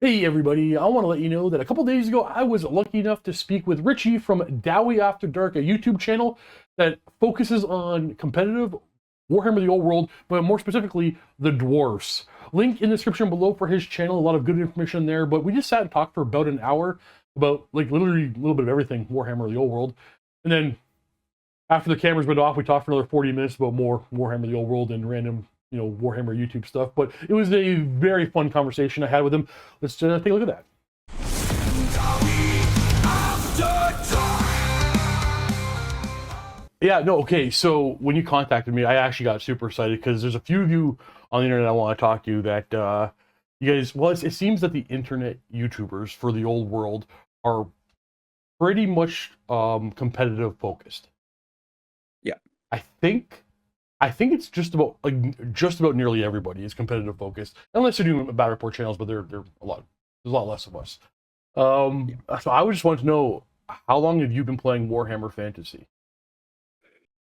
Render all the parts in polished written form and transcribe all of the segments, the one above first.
Hey everybody, I want to let you know that a couple days ago I was lucky enough to speak with Richie from DawiAfterDark, a YouTube channel that focuses on competitive Warhammer The Old World, but more specifically, the Dwarfs. Link in the description below for his channel, a lot of good information there, but we just sat and talked for about an hour about like literally a little bit of everything Warhammer The Old World. And then after the cameras went off, we talked for another 40 minutes about more Warhammer The Old World and random Warhammer YouTube stuff. But it was a very fun conversation I had with him. Let's take a look at that. Yeah, no, okay. So when you contacted me, I actually got super excited because there's a few of you on the internet I want to talk to that you guys. Well, it seems that the internet YouTubers for the old world are pretty much competitive focused. Yeah, I think it's just about nearly everybody is competitive focused, unless they're doing battle report channels, but there's a lot less of us. So I just want to know, how long have you been playing Warhammer Fantasy?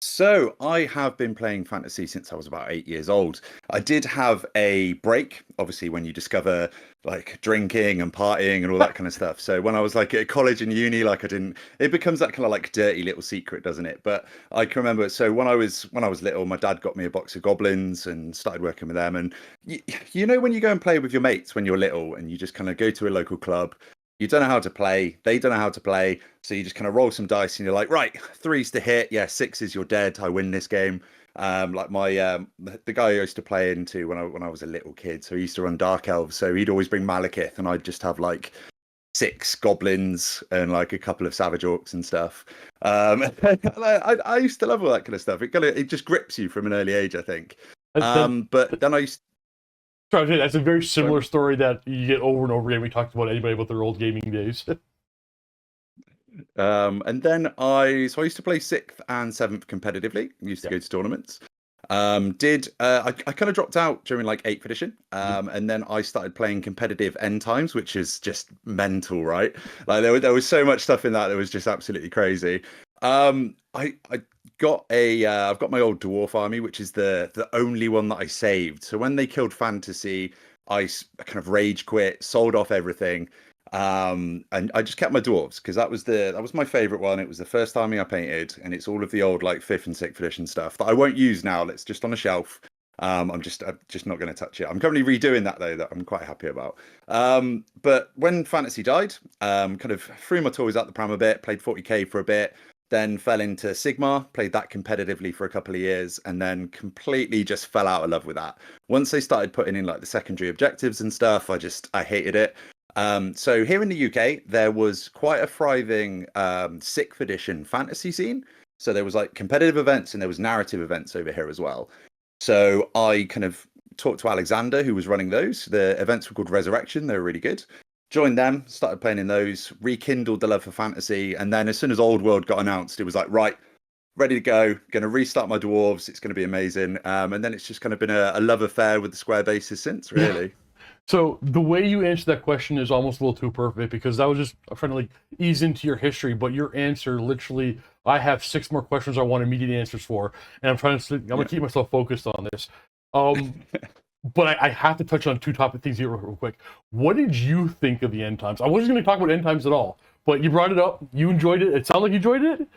so I have been playing fantasy since I was about 8 years old. I did have a break, obviously, when you discover like drinking and partying and all that kind of stuff. So when I was like at college and uni, like it becomes that kind of like dirty little secret, doesn't it? But I can remember, so when I was little, my dad got me a box of goblins and started working with them. And you know, when you go and play with your mates when you're little and you just kind of go to a local club, you don't know how to play, they don't know how to play, so you just kind of roll some dice and you're like, right, threes to hit, yeah, sixes, you're dead, I win this game. Like the guy I used to play into when I was a little kid, so he used to run Dark Elves, so he'd always bring Malekith and I'd just have like 6 goblins and like a couple of savage orcs and stuff. I used to love all that kind of stuff. It just grips you from an early age, I think. But then I used That's a very similar story that you get over and over again. We talked about anybody about their old gaming days. And then I used to play 6th and 7th competitively. Used to go to tournaments. I kind of dropped out during like 8th edition. And then I started playing competitive end times, which is just mental, right? Like there was so much stuff in that was just absolutely crazy. I got I've got my old dwarf army, which is the only one that I saved. So when they killed fantasy, I kind of rage quit, sold off everything. And I just kept my dwarves because that was my favorite one. It was the first army I painted, and it's all of the old like 5th and 6th edition stuff that I won't use now. It's just on a shelf. I'm just not going to touch it. I'm currently redoing that though, that I'm quite happy about. But when fantasy died, kind of threw my toys out the pram a bit, played 40k for a bit, then fell into Sigmar, played that competitively for a couple of years, and then completely just fell out of love with that. Once they started putting in like the secondary objectives and stuff, I hated it. So here in the UK, there was quite a thriving 6th edition fantasy scene. So there was like competitive events and there was narrative events over here as well. So I kind of talked to Alexander, who was running those. The events were called Resurrection. They were really good. Joined them, started playing in those, rekindled the love for fantasy. And then as soon as Old World got announced, it was like, right, ready to go. Going to restart my dwarves. It's going to be amazing. And then it's just kind of been a love affair with the square bases since, really. Yeah. So the way you answer that question is almost a little too perfect, because I was just trying to like ease into your history, but your answer literally, I have 6 more questions I want immediate answers for, and I'm gonna keep myself focused on this. But I have to touch on 2 topic things here real quick. What did you think of the end times? I wasn't going to talk about end times at all, but you brought it up. You enjoyed it. It sounded like you enjoyed it.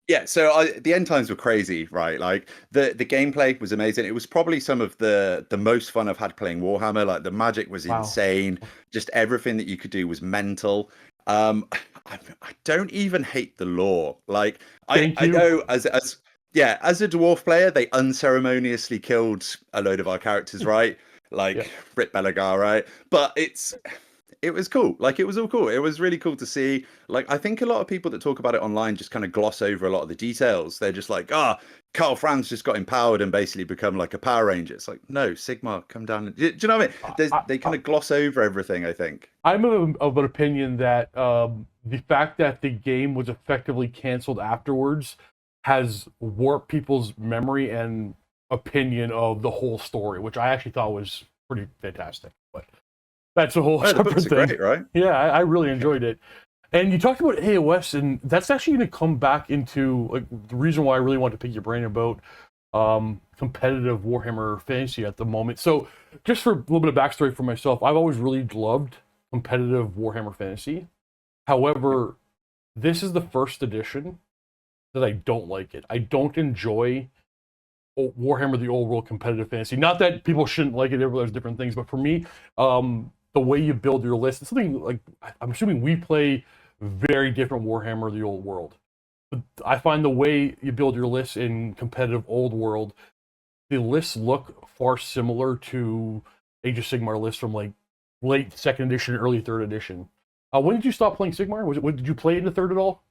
Yeah, so the end times were crazy, right? Like the gameplay was amazing. It was probably some of the most fun I've had playing Warhammer. Like the magic was insane. Just everything that you could do was mental. I don't even hate the lore. Like I know as a dwarf player, they unceremoniously killed a load of our characters, right? Like Brit Belagar, right? But it was cool. Like it was all cool. It was really cool to see. Like I think a lot of people that talk about it online just kind of gloss over a lot of the details. They're just like, Karl Franz just got empowered and basically become like a Power Ranger. It's like, no, Sigmar, come down. Do you know what I mean? They kind of gloss over everything, I think. I'm of an opinion that the fact that the game was effectively canceled afterwards has warped people's memory and opinion of the whole story, which I actually thought was pretty fantastic. But that's a whole separate thing. Great, right? Yeah, I really enjoyed it. And you talked about AOS, and that's actually going to come back into like the reason why I really want to pick your brain about competitive Warhammer Fantasy at the moment. So, just for a little bit of backstory for myself, I've always really loved competitive Warhammer Fantasy. However, this is the first edition that I don't like it. I don't enjoy Warhammer The Old World competitive fantasy. Not that people shouldn't like it, there's different things, but for me, the way you build your list, it's something like, I'm assuming we play very different Warhammer The Old World. But I find the way you build your list in competitive Old World, the lists look far similar to Age of Sigmar lists from like late 2nd edition, early 3rd edition. When did you stop playing Sigmar? Did you play it in the 3rd at all?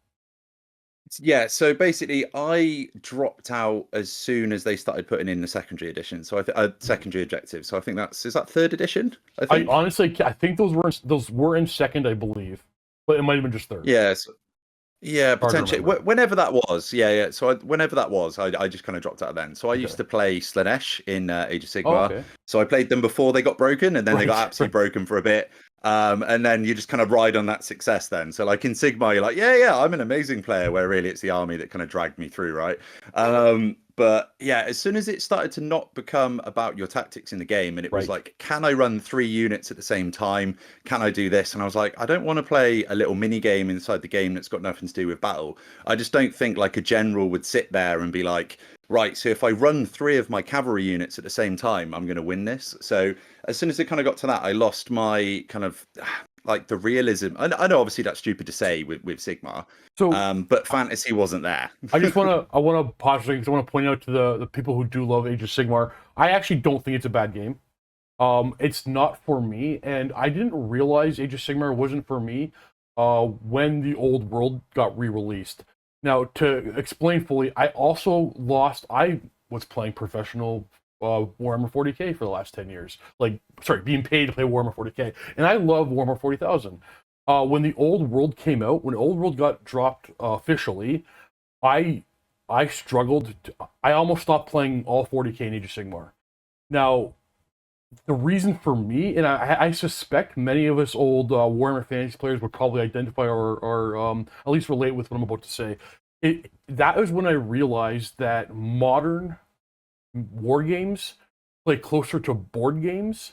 Yeah, so basically, I dropped out as soon as they started putting in the secondary edition. So secondary objective. So I think is that 3rd edition? I honestly, I think those were in 2nd, I believe, but it might have been just 3rd. Yes. Yeah, potentially. Whenever that was, yeah. So whenever that was, I just kind of dropped out then. So I used to play Slanesh in Age of Sigmar. So I played them before they got broken, and then they got absolutely broken for a bit. And then you just kind of ride on that success then. So like in Sigmar, you're like, yeah, I'm an amazing player, where really it's the army that kind of dragged me through, right? But yeah, as soon as it started to not become about your tactics in the game, and it was like, can I run 3 units at the same time? Can I do this? And I was like, I don't want to play a little mini game inside the game that's got nothing to do with battle. I just don't think like a general would sit there and be like, right, so if I run 3 of my cavalry units at the same time, I'm going to win this. So as soon as it kind of got to that, I lost my kind of like the realism. I know obviously that's stupid to say with Sigmar, so but fantasy wasn't there. I want to pause because I want to point out to the people who do love Age of Sigmar, I actually don't think it's a bad game. It's not for me, and I didn't realize Age of Sigmar wasn't for me when the Old World got re-released. Now, to explain fully, I was playing professional Warhammer 40k for the last 10 years. Being paid to play Warhammer 40k. And I love Warhammer 40,000. When the Old World came out, when Old World got dropped officially, I struggled. I almost stopped playing all 40k in Age of Sigmar. Now, the reason for me, and I suspect many of us old Warhammer Fantasy players would probably identify or at least relate with what I'm about to say. That was when I realized that modern war games play closer to board games,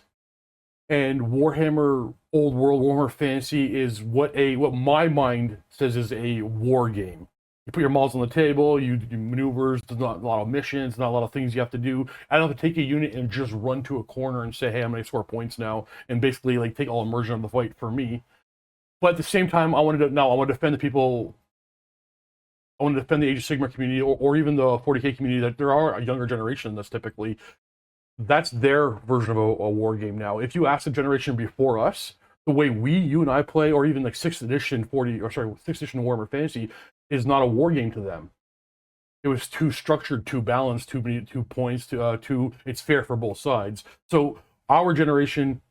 and Warhammer Old World, Warhammer Fantasy is what my mind says is a war game. You put your models on the table, you do maneuvers, there's not a lot of missions, not a lot of things you have to do. I don't have to take a unit and just run to a corner and say, hey, I'm going to score points now, and basically like take all immersion of the fight for me. But at the same time, I want to defend the people. I want to defend the Age of Sigmar community, or even the 40k community, that there are a younger generation that's their version of a war game now. If you ask the generation before us, the way you and I play, or even like 6th edition 6th edition Warhammer Fantasy, is not a war game to them. It was too structured, too balanced, too many points, it's fair for both sides. So our generation,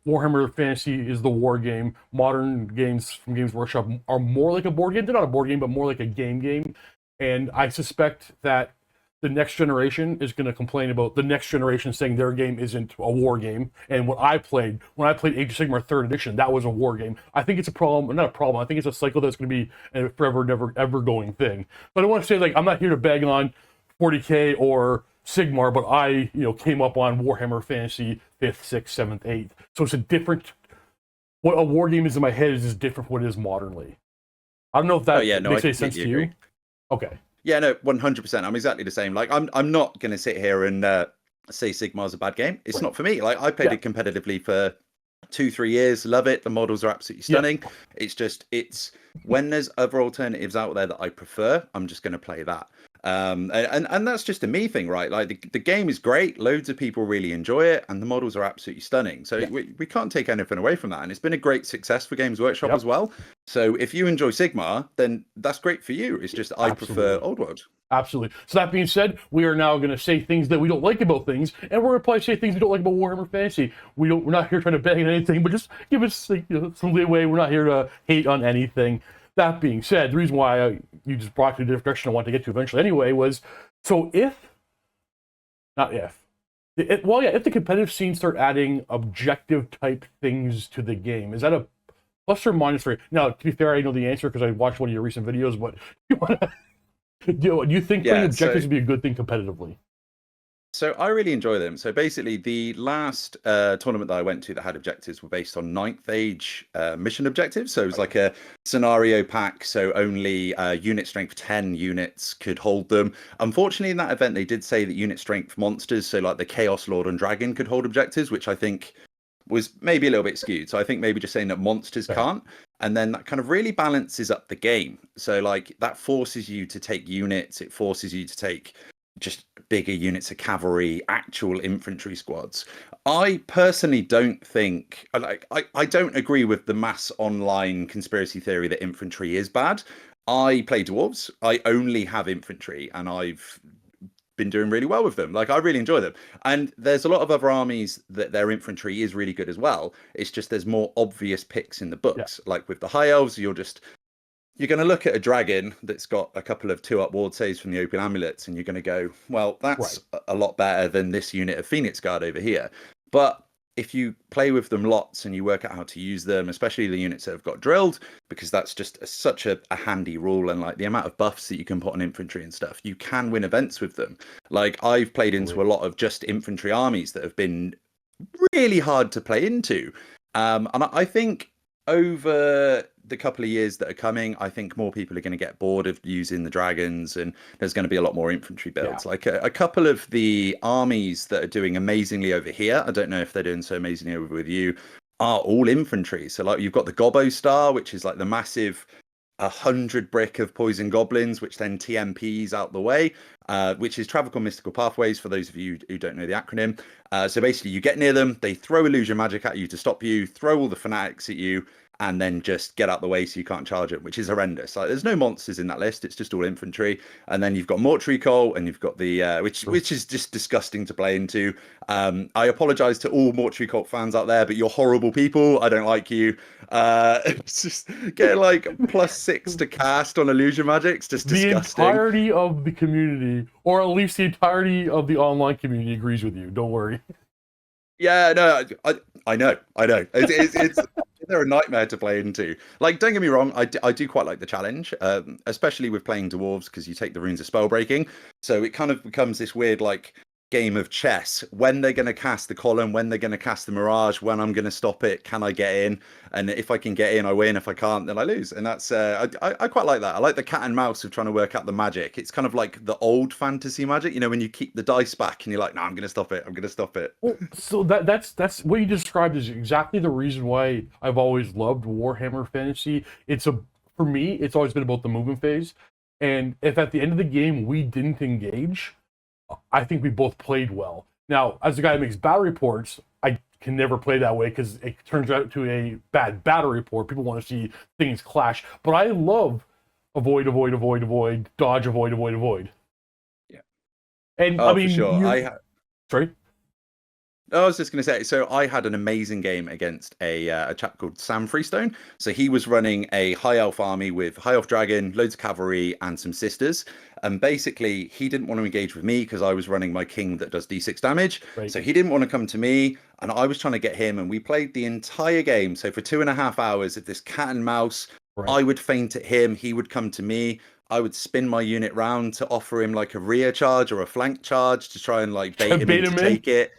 Warhammer Fantasy is the war game. Modern games from Games Workshop are more like a board game. They're not a board game, but more like a game. And I suspect that the next generation is going to complain about the next generation saying their game isn't a war game. And when I played Age of Sigmar 3rd edition, that was a war game. I think it's a problem, not a problem. I think it's a cycle that's going to be a forever, never, ever going thing. But I want to say, like, I'm not here to bag on 40k or Sigmar, but I, came up on Warhammer Fantasy 5th, 6th, 7th, 8th. So it's a different. What a war game is in my head is different from what it is modernly. I don't know if that makes any sense to you. Okay. Yeah, no, 100%. I'm exactly the same. Like, I'm not going to sit here and say Sigmar's a bad game. It's not for me. Like, I played it competitively for 2-3 years. Love it. The models are absolutely stunning. It's when there's other alternatives out there that I prefer, I'm just going to play that. And that's just a me thing, right? Like the game is great. Loads of people really enjoy it, and the models are absolutely stunning. So we can't take anything away from that. And it's been a great success for Games Workshop as well. So if you enjoy Sigmar, then that's great for you. It's just I prefer Old World. Absolutely. So that being said, we are now going to say things that we don't like about things, and we're going to probably say things we don't like about Warhammer Fantasy. We're not here trying to bang on anything, but just give us some leeway. We're not here to hate on anything. That being said, the reason why you just brought to the direction I wanted to get to eventually anyway was, so if the competitive scene start adding objective type things to the game, is that a plus or minus for you? Now, to be fair, I know the answer because I watched one of your recent videos, but do you think playing objectives would be a good thing competitively? So I really enjoy them. So basically, the last tournament that I went to that had objectives were based on ninth age mission objectives. So it was like a scenario pack. So only unit strength 10 units could hold them. Unfortunately, in that event, they did say that unit strength monsters, so like the Chaos Lord and Dragon, could hold objectives, which I think was maybe a little bit skewed. So I think maybe just saying that monsters can't, and then that kind of really balances up the game. So like that forces you to take units. It forces you to take just bigger units of cavalry, actual infantry squads. I personally don't think, I don't agree with the mass online conspiracy theory that infantry is bad. I play dwarves. I only have infantry, and I've been doing really well with them. Like, I really enjoy them. And there's a lot of other armies that their infantry is really good as well. It's just there's more obvious picks in the books. Like with the high elves, you're going to look at a dragon that's got a couple of 2-up ward saves from the open amulets, and you're going to go, well, that's a lot better than this unit of Phoenix Guard over here. But if you play with them lots and you work out how to use them, especially the units that have got drilled, because that's just such a handy rule, and like the amount of buffs that you can put on infantry and stuff, you can win events with them. Like, I've played into a lot of just infantry armies that have been really hard to play into. And I think over the couple of years that are coming, I think more people are going to get bored of using the dragons, and there's going to be a lot more infantry builds. Like a couple of the armies that are doing amazingly over here, I don't know if they're doing so amazingly over with you, are all infantry. So like you've got the Gobbo Star, which is like the massive 100 brick of poison goblins, which then TMPs out the way, which is Travel Mystical Pathways, for those of you who don't know the acronym. So basically you get near them, they throw illusion magic at you to stop you, throw all the fanatics at you, and then just get out the way so you can't charge it, which is horrendous. Like, there's no monsters in that list, it's just all infantry. And then you've got Mortuary Cult, and you've got the which is just disgusting to play into. I apologize to all Mortuary Cult fans out there, but you're horrible people. I don't like you. It's just getting like +6 to cast on illusion magic's just disgusting. The entirety of the community, or at least the entirety of the online community, agrees with you. Don't worry. Yeah, no, I know. It's they're a nightmare to play into. Like, don't get me wrong, I do quite like the challenge, especially with playing dwarves, because you take the runes of spell breaking. So it kind of becomes this weird like game of chess, when they're going to cast the column, when they're going to cast the mirage, when I'm going to stop it, can I get in? And if I can get in, I win. If I can't, then I lose. And that's I quite like that. I like the cat and mouse of trying to work out the magic. It's kind of like the old fantasy magic, you know, when you keep the dice back and you're like, no, I'm going to stop it, I'm going to stop it. Well, so that's what you described is exactly the reason why I've always loved Warhammer Fantasy. For me, it's always been about the movement phase. And if at the end of the game we didn't engage, I think we both played well. Now, as a guy who makes battle reports, I can never play that way because it turns out to a bad battle report. People want to see things clash. But I love avoid, dodge, avoid. Yeah. And I mean, for sure. Sorry? I was just going to say, so I had an amazing game against a chap called Sam Freestone. So he was running a high elf army with high elf dragon, loads of cavalry, and some sisters. And basically, he didn't want to engage with me because I was running my king that does d6 damage. Right. So he didn't want to come to me, and I was trying to get him. And we played the entire game. So for 2.5 hours of this cat and mouse, I would feint at him, he would come to me. I would spin my unit round to offer him like a rear charge or a flank charge to try and like bait him in to take it.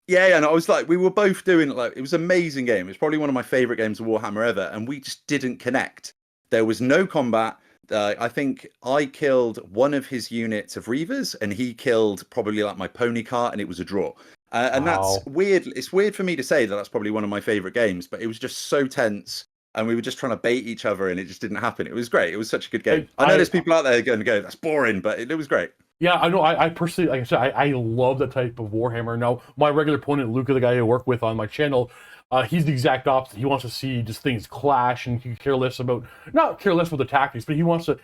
Yeah, and I was like, we were both doing it. Like, it was an amazing game. It's probably one of my favorite games of Warhammer ever, and we just didn't connect. There was no combat. I think I killed one of his units of Reavers, and he killed probably like my pony cart, and it was a draw. And that's weird. It's weird for me to say that that's probably one of my favorite games, but it was just so tense, and we were just trying to bait each other, and it just didn't happen. It was great. It was such a good game. I know there's people out there going to go, that's boring, but it was great. Yeah, I know. I personally, like I said, I love that type of Warhammer. Now, my regular opponent, Luca, the guy I work with on my channel, he's the exact opposite. He wants to see just things clash, and he not care less about the tactics, but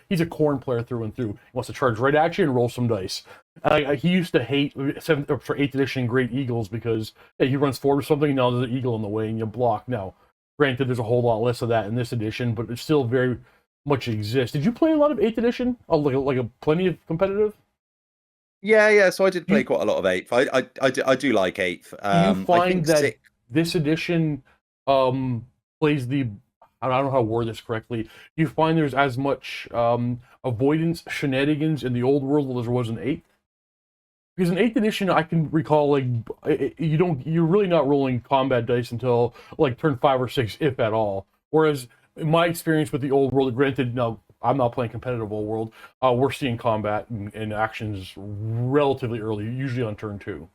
he's a corn player through and through. He wants to charge right at you and roll some dice. He used to hate 8th edition Great Eagles because he runs forward or something, and now there's an eagle in the way and you block. Now, granted, there's a whole lot less of that in this edition, but it still very much exists. Did you play a lot of 8th edition? Like a plenty of competitive? Yeah. So I did play quite a lot of 8th. I do like 8th. Do you find that this edition plays the, I don't know how to word this correctly, do you find there's as much avoidance shenanigans in the old world as there was in 8th? Because in 8th edition, I can recall like you're really not rolling combat dice until like turn 5 or 6, if at all. Whereas in my experience with the old world, granted, no, I'm not playing competitive old world. We're seeing combat and actions relatively early, usually on turn 2.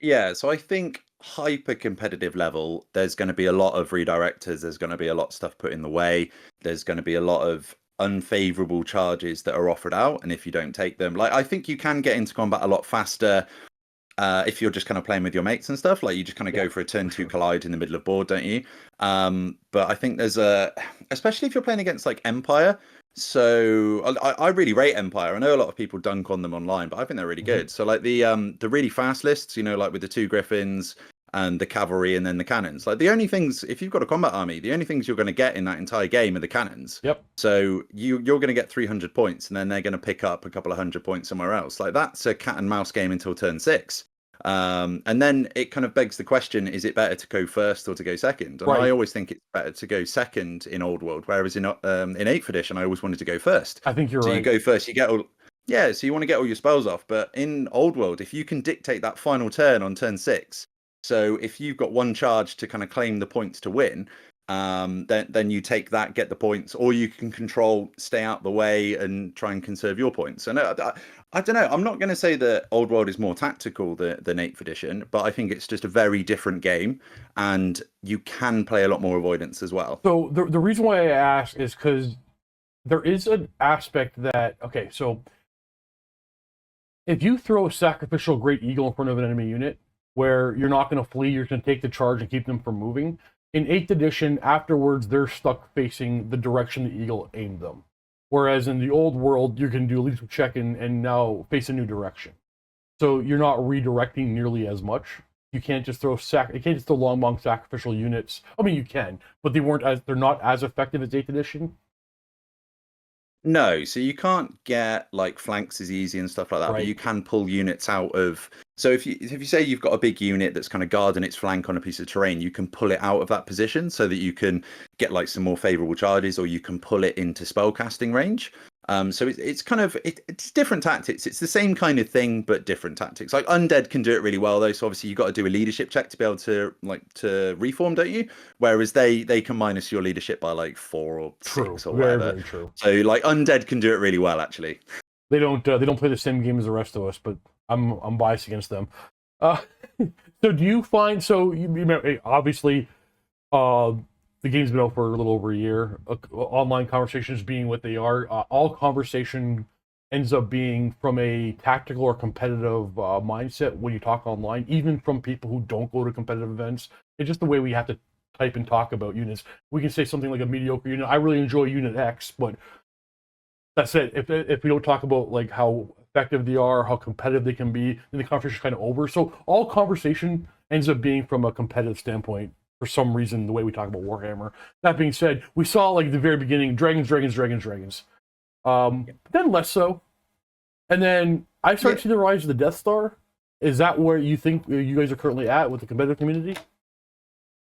Yeah, so I think hyper competitive level, there's going to be a lot of redirectors. There's going to be a lot of stuff put in the way. There's going to be a lot of unfavorable charges that are offered out, and if you don't take them, like I think you can get into combat a lot faster if you're just kind of playing with your mates and stuff. Like you just kind of go for a turn 2 collide in the middle of board, don't you? But I think there's especially if you're playing against like Empire. So I really rate Empire. I know a lot of people dunk on them online, but I think they're really good. So like the really fast lists, like with the 2 griffins and the cavalry and then the cannons. Like the only things, if you've got a combat army, the only things you're going to get in that entire game are the cannons. Yep. So you're going to get 300 points, and then they're going to pick up a couple of 100 points somewhere else. Like that's a cat and mouse game until turn 6. And then it kind of begs the question: is it better to go first or to go second? And I always think it's better to go second in Old World, whereas in 8th edition, I always wanted to go first. I think you're right. So you go first, you get all. Yeah, so you want to get all your spells off, but in Old World, if you can dictate that final turn on turn 6. So if you've got one charge to kind of claim the points to win, then you take that, get the points, or you can control, stay out the way, and try and conserve your points. And I don't know. I'm not going to say that Old World is more tactical than 8th edition, but I think it's just a very different game, and you can play a lot more avoidance as well. So the reason why I ask is because there is an aspect that, okay, so if you throw a sacrificial Great Eagle in front of an enemy unit, where you're not going to flee, you're going to take the charge and keep them from moving. In 8th edition, afterwards, they're stuck facing the direction the eagle aimed them. Whereas in the Old World, you can do a leadership check and now face a new direction. So you're not redirecting nearly as much. You can't just throw Longmong sacrificial units. I mean, you can, but they're not as effective as 8th edition. No, so you can't get like flanks as easy and stuff like that, but you can pull units out of. So if you say you've got a big unit that's kind of guarding its flank on a piece of terrain, you can pull it out of that position so that you can get like some more favorable charges, or you can pull it into spellcasting range. So it's kind of it's different tactics. It's the same kind of thing, but different tactics. Like Undead can do it really well though. So obviously you've got to do a leadership check to be able to reform, don't you? Whereas they can minus your leadership by like 4 or 6 or whatever. Very true. So like Undead can do it really well actually. They don't play the same game as the rest of us, but I'm biased against them. So do you find you obviously the game's been out for a little over a year. Online conversations being what they are, all conversation ends up being from a tactical or competitive mindset when you talk online, even from people who don't go to competitive events. It's just the way we have to type and talk about units. We can say something like a mediocre unit. I really enjoy Unit X, but that's it. If we don't talk about like how effective they are, how competitive they can be, then the conversation's kind of over. So all conversation ends up being from a competitive standpoint. For some reason, the way we talk about Warhammer. That being said, we saw like at the very beginning, dragons. Then less so. And then I started to see the rise of the Death Star. Is that where you think you guys are currently at with the competitive community?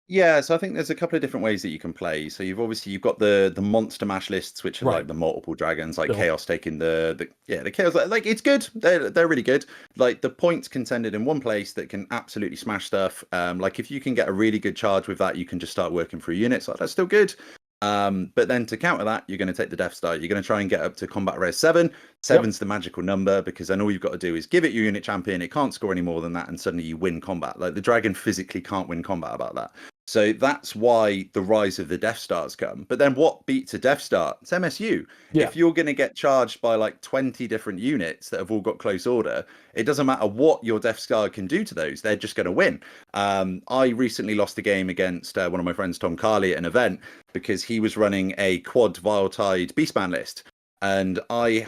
Yeah, so I think there's a couple of different ways that you can play. So you've got the monster mash lists, which are like the multiple dragons, like Chaos taking the Chaos. Like it's good. They're really good. Like the points contended in one place that can absolutely smash stuff. Like if you can get a really good charge with that, you can just start working through units. Like that's still good. But then to counter that, you're going to take the Death Star. You're going to try and get up to combat res 7. 7's the magical number, because then all you've got to do is give it your unit champion. It can't score any more than that, and suddenly you win combat. Like the dragon physically can't win combat about that. So that's why the rise of the Death Stars come. But then what beats a Death Star? It's MSU. Yeah. If you're going to get charged by like 20 different units that have all got close order, it doesn't matter what your Death Star can do to those. They're just going to win. I recently lost a game against one of my friends, Tom Carley, at an event because he was running a quad Viletide Beastman list. And I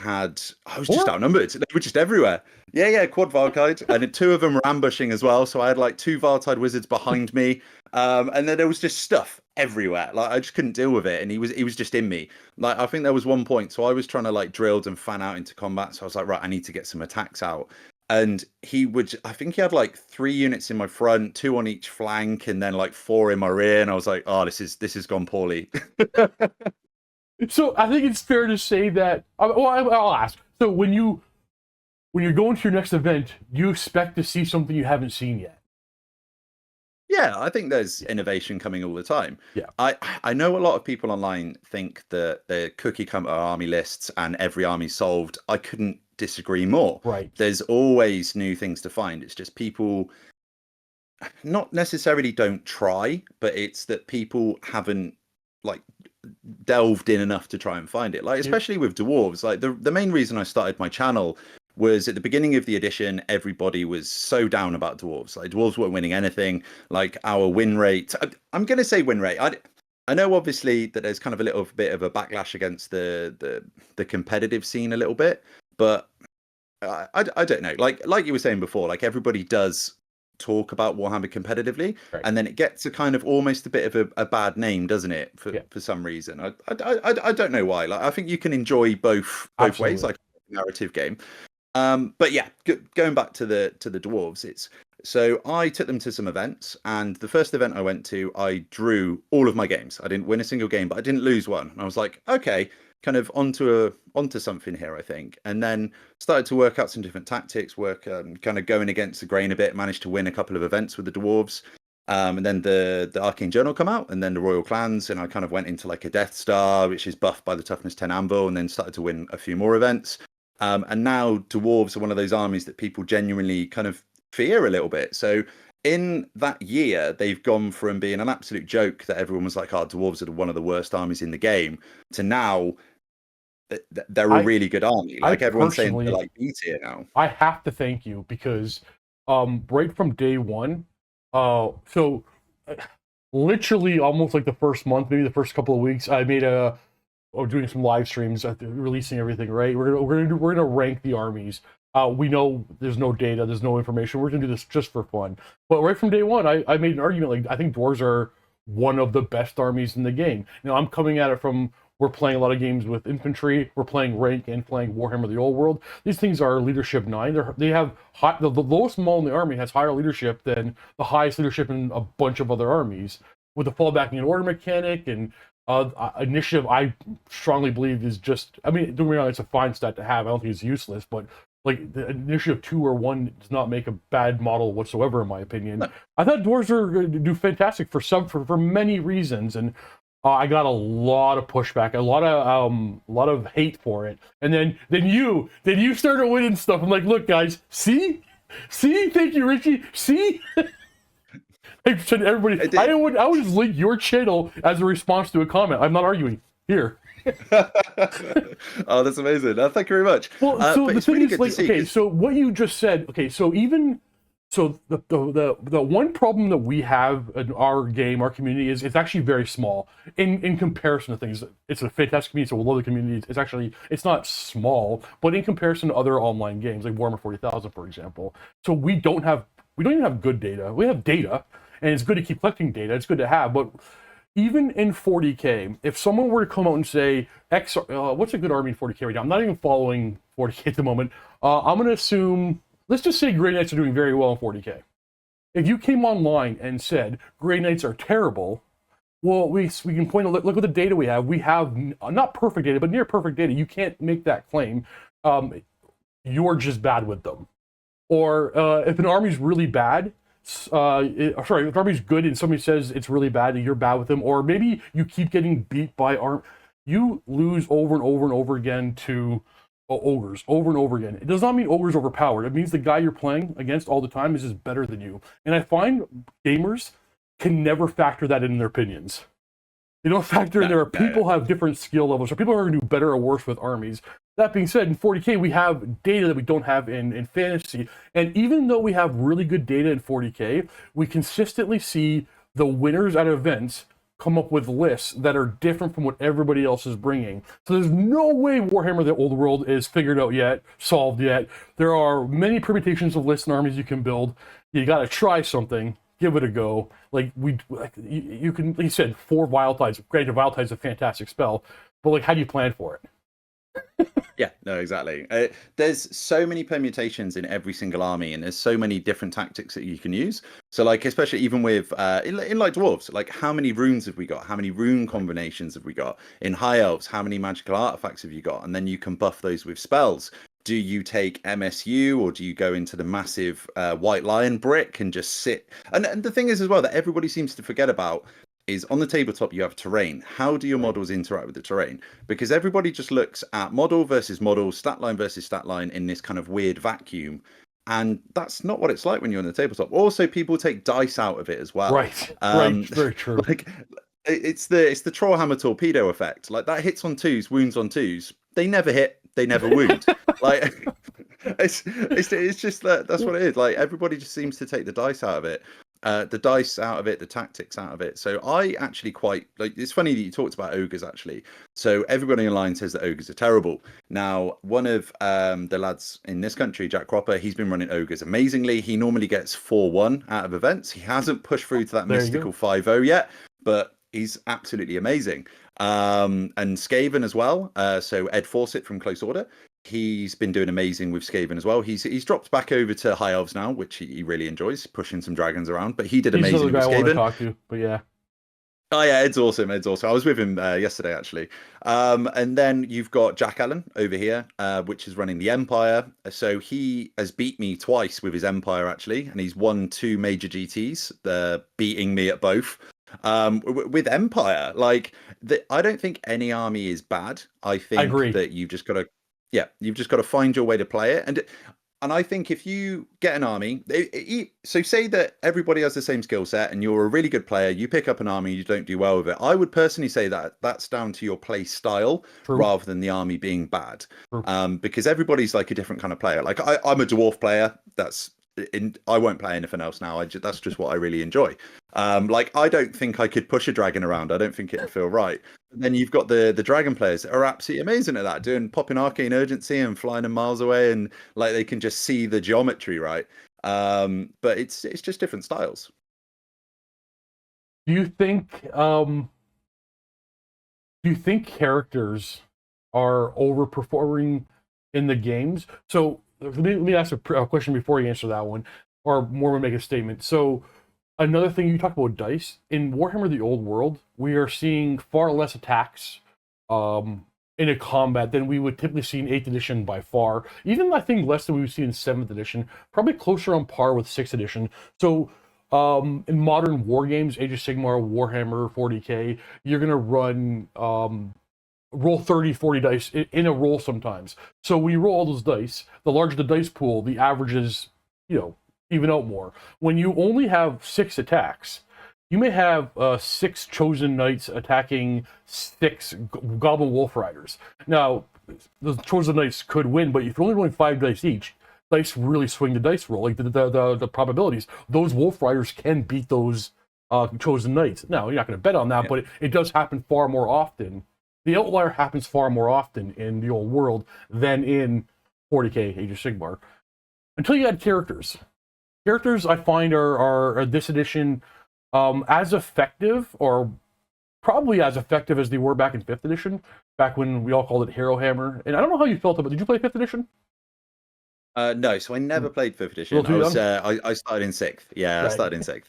was just outnumbered. They were just everywhere. Yeah, quad Viletide. And 2 of them were ambushing as well. So I had like 2 Viletide wizards behind me. And then there was just stuff everywhere. Like I just couldn't deal with it. And he was just in me. Like I think there was one point. So I was trying to like drill and fan out into combat. So I was like, right, I need to get some attacks out. And I think he had like 3 units in my front, 2 on each flank, and then like 4 in my rear. And I was like, oh, this is gone poorly. So I think it's fair to say that. Well, I'll ask. So when you when you're going to your next event, you expect to see something you haven't seen yet. Yeah, I think there's innovation coming all the time. Yeah. I know a lot of people online think that the cookie cutter army lists and every army solved. I couldn't disagree more. Right. There's always new things to find. It's just people not necessarily don't try, but it's that people haven't like delved in enough to try and find it. Like especially with dwarves. Like the main reason I started my channel was at the beginning of the edition, everybody was so down about dwarves. Like dwarves weren't winning anything. Like our win rate, I'm going to say win rate. I know obviously that there's kind of a little bit of a backlash against the competitive scene a little bit, but I don't know. Like you were saying before, like everybody does talk about Warhammer competitively, right. And then it gets a kind of almost a bit of a bad name, doesn't it? For some reason, I don't know why. Like I think you can enjoy both ways, like a narrative game. But yeah, going back to the dwarves, so I took them to some events, and the first event I went to, I drew all of my games. I didn't win a single game, but I didn't lose one. And I was like, okay, kind of onto something here, I think. And then started to work out some different tactics, kind of going against the grain a bit. Managed to win a couple of events with the dwarves. And then the Arcane Journal come out, and then the Royal Clans, and I kind of went into like a Death Star, which is buffed by the Toughness 10 Anvil, and then started to win a few more events. And now dwarves are one of those armies that people genuinely kind of fear a little bit. So in that year, they've gone from being an absolute joke that everyone was like, "Oh, dwarves are one of the worst armies in the game," to now they're a really good army. Like everyone's saying, they're like B tier now. I have to thank you because right from day one, so literally almost like the first month, maybe the first couple of weeks, I made doing some live streams, releasing everything. Right, we're gonna rank the armies. We know there's no data, there's no information. We're gonna do this just for fun. But right from day one, I made an argument like I think dwarves are one of the best armies in the game. You know, I'm coming at it from we're playing a lot of games with infantry, we're playing rank and playing Warhammer the Old World. These things are leadership 9. They have the lowest model in the army has higher leadership than the highest leadership in a bunch of other armies. With the fallback in order mechanic and initiative, I strongly believe is just, I mean, don't get me wrong, it's a fine stat to have. I don't think it's useless, but like the initiative 2 or 1 does not make a bad model whatsoever, in my opinion. No. I thought dwarves are going to do fantastic for many reasons, and I got a lot of pushback, a lot of hate for it. And then you started winning stuff. I'm like, look, guys, see, thank you, Richie. See. I said everybody, I would just link your channel as a response to a comment. I'm not arguing here. Oh, that's amazing. Thank you very much. Well, so the thing is, like, okay, so what you just said, okay, so even so the one problem that we have in our game, our community, is it's actually very small in comparison to things. It's a fantastic community, so we love the community. It's not small, but in comparison to other online games like Warhammer 40,000, for example. So we don't even have good data. We have data, and it's good to keep collecting data. It's good to have, but even in 40K, if someone were to come out and say, what's a good army in 40K right now? I'm not even following 40K at the moment. I'm going to assume, let's just say Grey Knights are doing very well in 40K. If you came online and said Grey Knights are terrible, well, we can point out, look at the data we have. We have not perfect data, but near perfect data. You can't make that claim. You're just bad with them. Or if an army's really bad, if an army's good and somebody says it's really bad and you're bad with them, or maybe you keep getting beat by you lose over and over and over again to ogres, over and over again. It does not mean ogres overpowered. It means the guy you're playing against all the time is just better than you. And I find gamers can never factor that in their opinions. They don't factor in there. People have different skill levels, or people are going to do better or worse with armies. That being said, in 40K, we have data that we don't have in fantasy. And even though we have really good data in 40K, we consistently see the winners at events come up with lists that are different from what everybody else is bringing. So there's no way Warhammer The Old World is figured out yet, solved yet. There are many permutations of lists and armies you can build. You got to try something. Give it a go. You can, like you said, 4 Vile Tides. Granted, Vile Tides is a fantastic spell, but like, how do you plan for it? Yeah, no, exactly. There's so many permutations in every single army, and there's so many different tactics that you can use. So, like, especially even with in like dwarves, like how many runes have we got? How many rune combinations have we got? In high elves, how many magical artifacts have you got? And then you can buff those with spells Do you take MSU, or do you go into the massive White Lion brick and just sit? And the thing is as well that everybody seems to forget about is on the tabletop you have terrain. How do your models interact with the terrain? Because everybody just looks at model versus model, stat line versus stat line in this kind of weird vacuum. And that's not what it's like when you're on the tabletop. Also, people take dice out of it as well. Right. Right. Very true. Like it's the Trollhammer torpedo effect. Like that hits on twos, wounds on twos. They never hit, they never wound. Like it's just that's what it is. Like everybody just seems to take the dice out of it. The dice out of it, the tactics out of it. So I actually quite like. It's funny that you talked about ogres actually. So everybody online says that ogres are terrible. Now, one of the lads in this country, Jack Cropper, he's been running ogres amazingly. He normally gets 4-1 out of events. He hasn't pushed through to that mystical 5-0 yet, but he's absolutely amazing. And Skaven as well. So Ed Fawcett from Close Order. He's been doing amazing with Skaven as well. He's dropped back over to High Elves now, which he really enjoys, pushing some dragons around. But he did amazing with Skaven. He's the guy I want to talk to, but yeah. Oh yeah, Ed's awesome. Ed's awesome. I was with him yesterday actually. And then you've got Jack Allen over here, which is running the Empire. So he has beat me twice with his Empire actually, and he's won 2 major GTs, beating me at both. With Empire, like I don't think any army is bad. I think that you've just got to find your way to play it. And I think if you get an army, so say that everybody has the same skill set and you're a really good player, you pick up an army, you don't do well with it. I would personally say that that's down to your play style rather than the army being bad. Because everybody's like a different kind of player. Like I'm a dwarf player. I won't play anything else now. That's just what I really enjoy. Like I don't think I could push a dragon around. I don't think it'd feel right. And then you've got the dragon players that are absolutely amazing at that, popping arcane urgency and flying them miles away, and like they can just see the geometry, right? But it's just different styles. Do you think characters are overperforming in the games? So let me ask a question before you answer that one, or more make a statement. So another thing, you talk about dice. In Warhammer The Old World, we are seeing far less attacks in a combat than we would typically see in 8th edition by far. Even, I think, less than we would see in 7th edition. Probably closer on par with 6th edition. So in modern war games, Age of Sigmar, Warhammer, 40k, you're going to run roll 30, 40 dice in a roll sometimes. So when you roll all those dice, the larger the dice pool, the averages, even out more. When you only have 6 attacks, you may have 6 chosen knights attacking 6 goblin wolf riders. Now, the chosen knights could win, but if you're only rolling 5 dice each, dice really swing the dice roll, like the probabilities. Those wolf riders can beat those chosen knights. Now, you're not going to bet on that, but it does happen far more often. The outlier happens far more often in the old world than in 40k Age of Sigmar. Until you add characters. Characters, I find, are this edition as effective, or probably as effective as they were back in 5th edition, back when we all called it Hero Hammer. And I don't know how you felt about it. Did you play 5th edition? No, so I never played 5th edition. I started in 6th. Yeah, right. I started in 6th.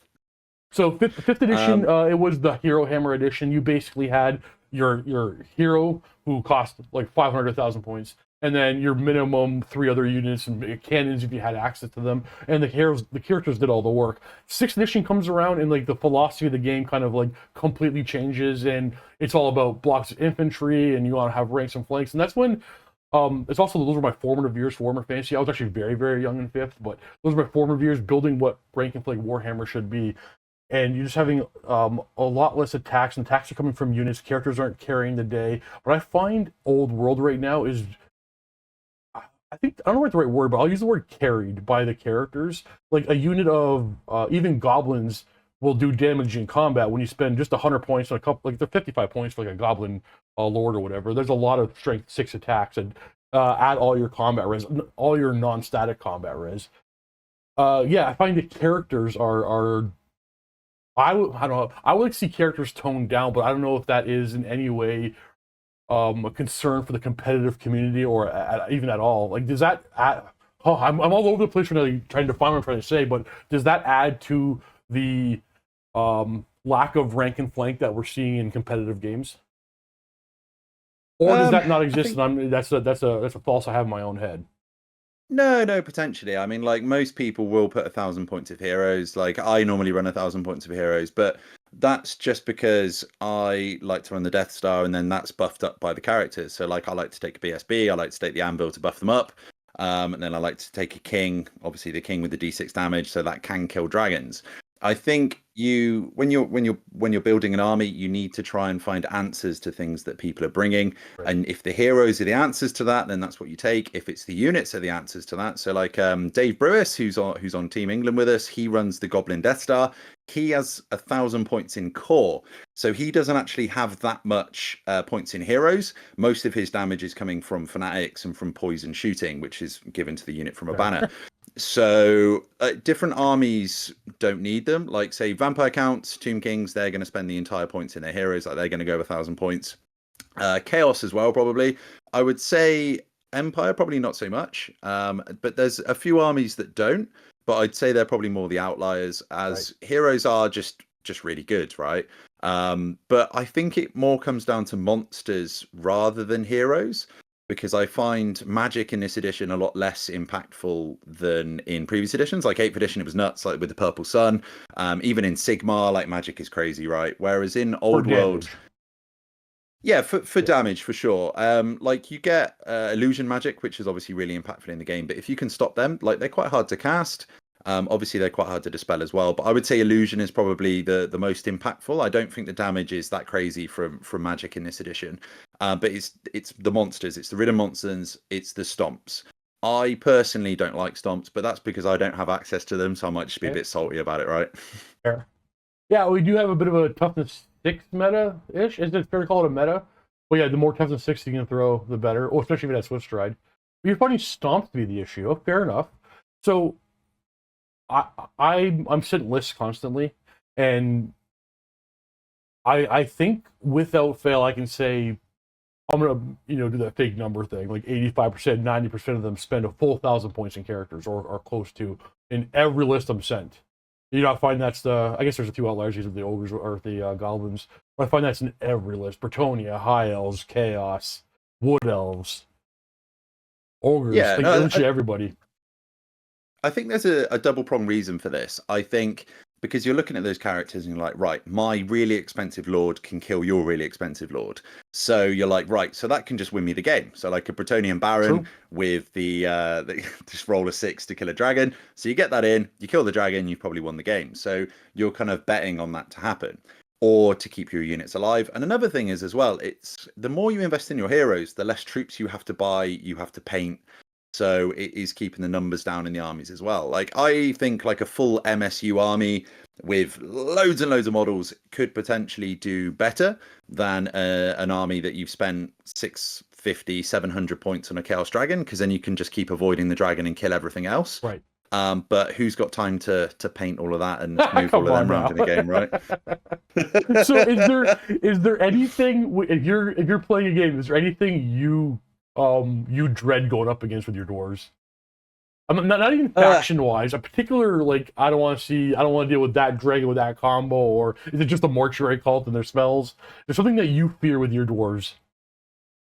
So 5th edition, it was the Hero Hammer edition. You basically had your hero who cost like 500,000 points, and then your minimum 3 other units and cannons if you had access to them, and the characters did all the work. 6th edition comes around and like the philosophy of the game kind of like completely changes, and it's all about blocks of infantry and you want to have ranks and flanks, and that's when it's also, those were my formative years for Warhammer Fantasy. I was actually very, very young in 5th, but those were my formative years building what rank and flank Warhammer should be. And you're just having a lot less attacks, and attacks are coming from units. Characters aren't carrying the day. What I find Old World right now is, I don't know what the right word, but I'll use the word carried by the characters. Like a unit of even goblins will do damage in combat when you spend just 100 points on a couple, like they're 55 points for like a goblin lord or whatever. There's a lot of strength 6 attacks, and add all your combat res, all your non-static combat res. Yeah, I find the characters are I don't know. I would like to see characters toned down, but I don't know if that is in any way a concern for the competitive community, or even at all. Like, does that add? Oh, I'm all over the place right now trying to find what I'm trying to say, but does that add to the lack of rank and flank that we're seeing in competitive games, or does that not exist? And that's a false I have in my own head. No, potentially. I mean, like most people will put 1,000 points of heroes. Like I normally run 1,000 points of heroes, but that's just because I like to run the Death Star, and then that's buffed up by the characters. So like I like to take a BSB, I like to take the Anvil to buff them up, and then I like to take a King, obviously the King with the D6 damage, so that can kill dragons. I think when you're building an army, you need to try and find answers to things that people are bringing. Right. And if the heroes are the answers to that, then that's what you take. If it's the units are the answers to that, so like Dave Brewis, who's on Team England with us, he runs the Goblin Death Star. He has 1,000 points in core, so he doesn't actually have that much points in heroes. Most of his damage is coming from fanatics and from poison shooting, which is given to the unit from a banner. So different armies don't need them. Like say Vampire Counts, Tomb Kings, they're going to spend the entire points in their heroes. Like they're going to go 1,000 points. Chaos as well, probably. I would say Empire, probably not so much. But there's a few armies that don't. But I'd say they're probably more the outliers, as heroes are just really good, right? But I think it more comes down to monsters rather than heroes, because I find magic in this edition a lot less impactful than in previous editions. Like 8th edition, it was nuts, like with the Purple Sun. Even in Sigmar, like magic is crazy, right? Whereas in Old World, yeah, for damage for sure. Like you get illusion magic, which is obviously really impactful in the game. But if you can stop them, like they're quite hard to cast. Obviously they're quite hard to dispel as well. But I would say illusion is probably the most impactful. I don't think the damage is that crazy from magic in this edition. But it's the monsters, it's the ridden monsters, it's the stomps. I personally don't like stomps, but that's because I don't have access to them, so I might just be a bit salty about it, right? Fair. Yeah, we do have a bit of a toughness 6 meta-ish. Is it fair to call it a meta? Well, yeah, the more toughness 6 you can throw, the better. Or especially if it has Swift Stride. But you're finding stomps to be the issue. Fair enough. So I'm setting lists constantly, and I think without fail I can say I'm gonna do that fake number thing. Like 85%, 90% of them spend a full 1,000 points in characters or close to in every list I'm sent. I find that's I guess there's a few outliers. These are the ogres or the goblins, but I find that's in every list: Bretonia, High Elves, Chaos, Wood Elves, ogres. Yeah, like no, literally everybody. I think there's a double prong reason for this. I think because you're looking at those characters and you're like, right, my really expensive lord can kill your really expensive lord. So you're like, right, so that can just win me the game. So like a Bretonian Baron with the just roll a 6 to kill a dragon. So you get that in, you kill the dragon, you've probably won the game. So you're kind of betting on that to happen, or to keep your units alive. And another thing is as well, it's the more you invest in your heroes, the less troops you have to buy, you have to paint. So it is keeping the numbers down in the armies as well. Like I think like a full MSU army with loads and loads of models could potentially do better than an army that you've spent 650, 700 points on a Chaos Dragon, because then you can just keep avoiding the dragon and kill everything else. Right. But who's got time to paint all of that and move all of them around in a game, right? So is there anything, if you're playing a game, is there anything you dread going up against with your dwarves? I'm not even faction wise. A particular, like, I don't want to deal with that dragon with that combo, or is it just a mortuary cult and their spells? There's something that you fear with your dwarves.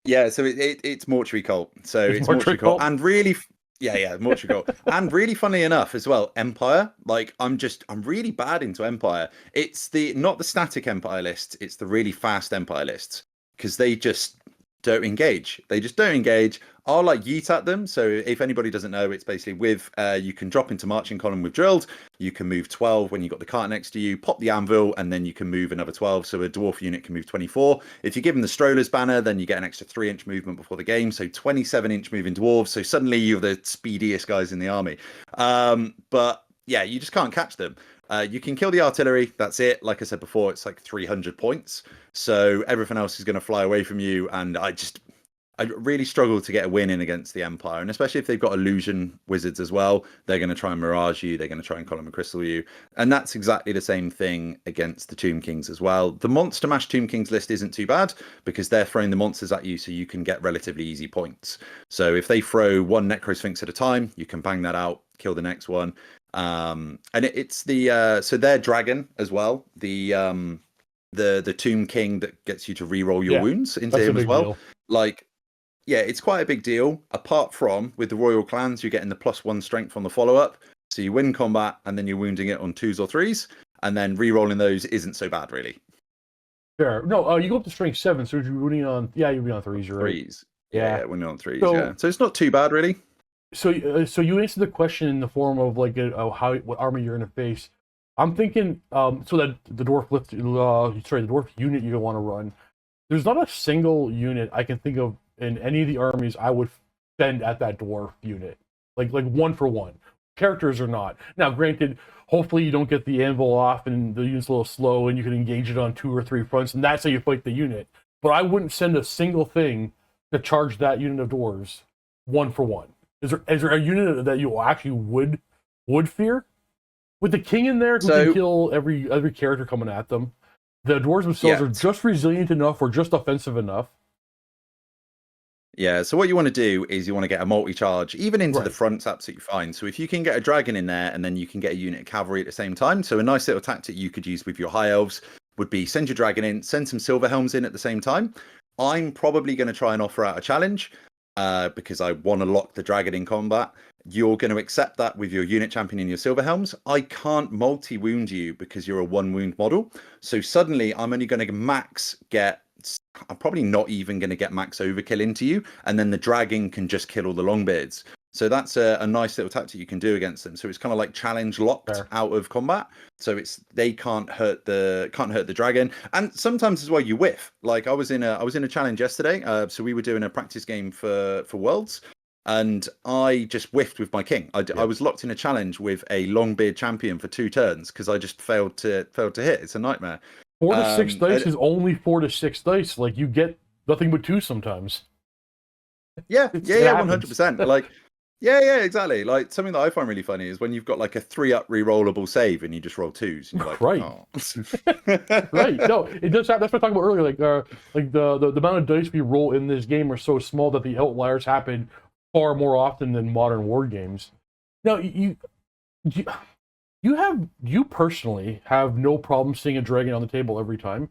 Yeah, so it's mortuary cult. So it's mortuary cult, and really, yeah, mortuary cult, and really, funnily enough, as well, Empire. Like, I'm really bad into Empire. It's not the static Empire lists. It's the really fast Empire lists, because they just don't engage. They just don't engage. I'll like yeet at them. So if anybody doesn't know, it's basically with you can drop into marching column with drilled. You can move 12 when you've got the cart next to you, pop the anvil, and then you can move another 12. So a dwarf unit can move 24. If you give them the stroller's banner, then you get an extra 3-inch movement before the game. So 27-inch moving dwarves. So suddenly you're the speediest guys in the army. But yeah, you just can't catch them. You can kill the artillery. That's it. Like I said before, it's like 300 points. So everything else is going to fly away from you. And I really struggle to get a win in against the Empire. And especially if they've got illusion wizards as well, they're going to try and mirage you. They're going to try and column and crystal you. And that's exactly the same thing against the Tomb Kings as well. The Monster Mash Tomb Kings list isn't too bad because they're throwing the monsters at you so you can get relatively easy points. So if they throw one Necrosphinx at a time, you can bang that out, kill the next one. And it's the so their dragon as well, the Tomb King that gets you to re-roll your wounds into him as well. Deal. Like yeah, it's quite a big deal. Apart from with the royal clans, you're getting the +1 strength on the follow up, so you win combat and then you're wounding it on 2s or 3s, and then re-rolling those isn't so bad really. Fair. No, you go up to strength 7, so you're winning on. Yeah, you'll be on 3s. You're right. 3s. Yeah, winning on 3s. So, yeah, so it's not too bad really. So you answered the question in the form of like what army you're gonna face. I'm thinking so that the dwarf unit you want to run. There's not a single unit I can think of in any of the armies I would send at that dwarf unit, like one for one. Characters or not. Now, granted, hopefully you don't get the anvil off and the unit's a little slow, and you can engage it on 2 or 3 fronts, and that's how you fight the unit. But I wouldn't send a single thing to charge that unit of dwarves one for one. Is there a unit that you actually would fear? With the king in there who can kill every character coming at them, the dwarves themselves are just resilient enough or just offensive enough. Yeah, so what you want to do is you want to get a multi-charge, even into the front's absolutely fine. So if you can get a dragon in there and then you can get a unit of cavalry at the same time, so a nice little tactic you could use with your high elves would be send your dragon in, send some silver helms in at the same time. I'm probably going to try and offer out a challenge because I want to lock the dragon in combat. You're going to accept that with your unit champion and your silver helms. I can't multi-wound you because you're a 1-wound model. So suddenly I'm only going to I'm probably not even going to get max overkill into you, and then the dragon can just kill all the longbeards. So that's a nice little tactic you can do against them. So it's kind of like challenge locked out of combat. So they can't hurt the dragon, and sometimes as well you whiff. Like I was in a challenge yesterday. So we were doing a practice game for Worlds, and I just whiffed with my king. I was locked in a challenge with a longbeard champion for 2 turns because I just failed to hit. It's a nightmare. 4 to 6 dice is only 4 to 6 dice. Like you get nothing but 2 sometimes. Yeah, 100%. Like, yeah, exactly. Like something that I find really funny is when you've got like a 3-up re-rollable save and you just roll 2s, and you're like, right, oh. Right. No, it does. That's what I talked about earlier. Like the amount of dice we roll in this game are so small that the outliers happen far more often than modern war games. Now you personally have no problem seeing a dragon on the table every time,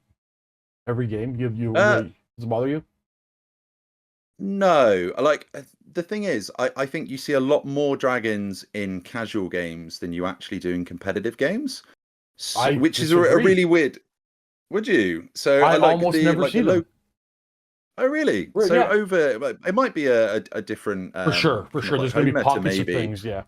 every game. Does it bother you? No, like the thing is, I think you see a lot more dragons in casual games than you actually do in competitive games, which is a really weird. Would you? So I almost never see them. Oh, really? So it might be a different. For sure. There's going to be pockets of things. Yeah.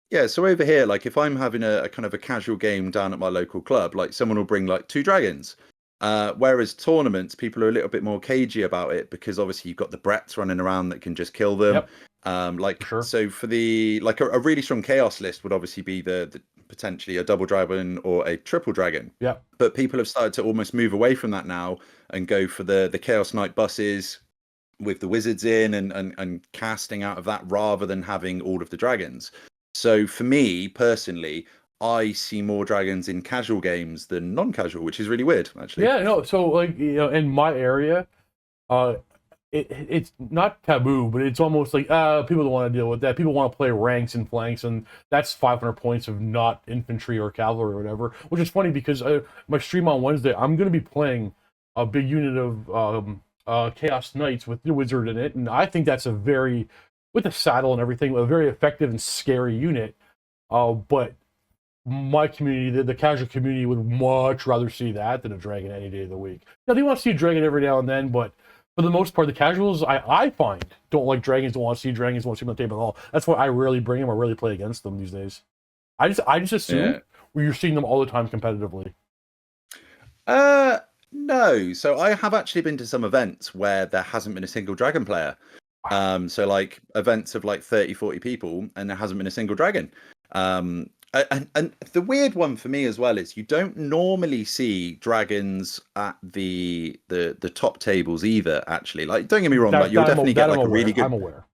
Yeah, so over here, like if I'm having a kind of a casual game down at my local club, like someone will bring like 2 dragons. Whereas tournaments, people are a little bit more cagey about it because obviously you've got the Bretts running around that can just kill them. Yep. So for the a really strong chaos list would obviously be the potentially a double dragon or a triple dragon. Yeah. But people have started to almost move away from that now and go for the Chaos Knight buses with the wizards in and casting out of that rather than having all of the dragons. So for me personally, I see more dragons in casual games than non-casual, which is really weird, actually. Yeah, no. So like in my area, it's not taboo, but it's almost like people don't want to deal with that. People want to play ranks and flanks, and that's 500 points of not infantry or cavalry or whatever. Which is funny because my stream on Wednesday, I'm going to be playing a big unit of Chaos Knights with the wizard in it, and I think that's with the saddle and everything, a very effective and scary unit. But my community, the casual community, would much rather see that than a dragon any day of the week. Now, they want to see a dragon every now and then, but for the most part, the casuals, I find, don't like dragons, don't want to see dragons, don't want to see them on the table at all. That's why I rarely bring them or rarely play against them these days. I just assume you're seeing them all the time competitively. No. So I have actually been to some events where there hasn't been a single dragon player. So like events of like 30, 40 people, and there hasn't been a single dragon. And the weird one for me as well is you don't normally see dragons at the top tables either. Actually, like don't get me wrong, like you'll definitely get like a really good. I'm aware.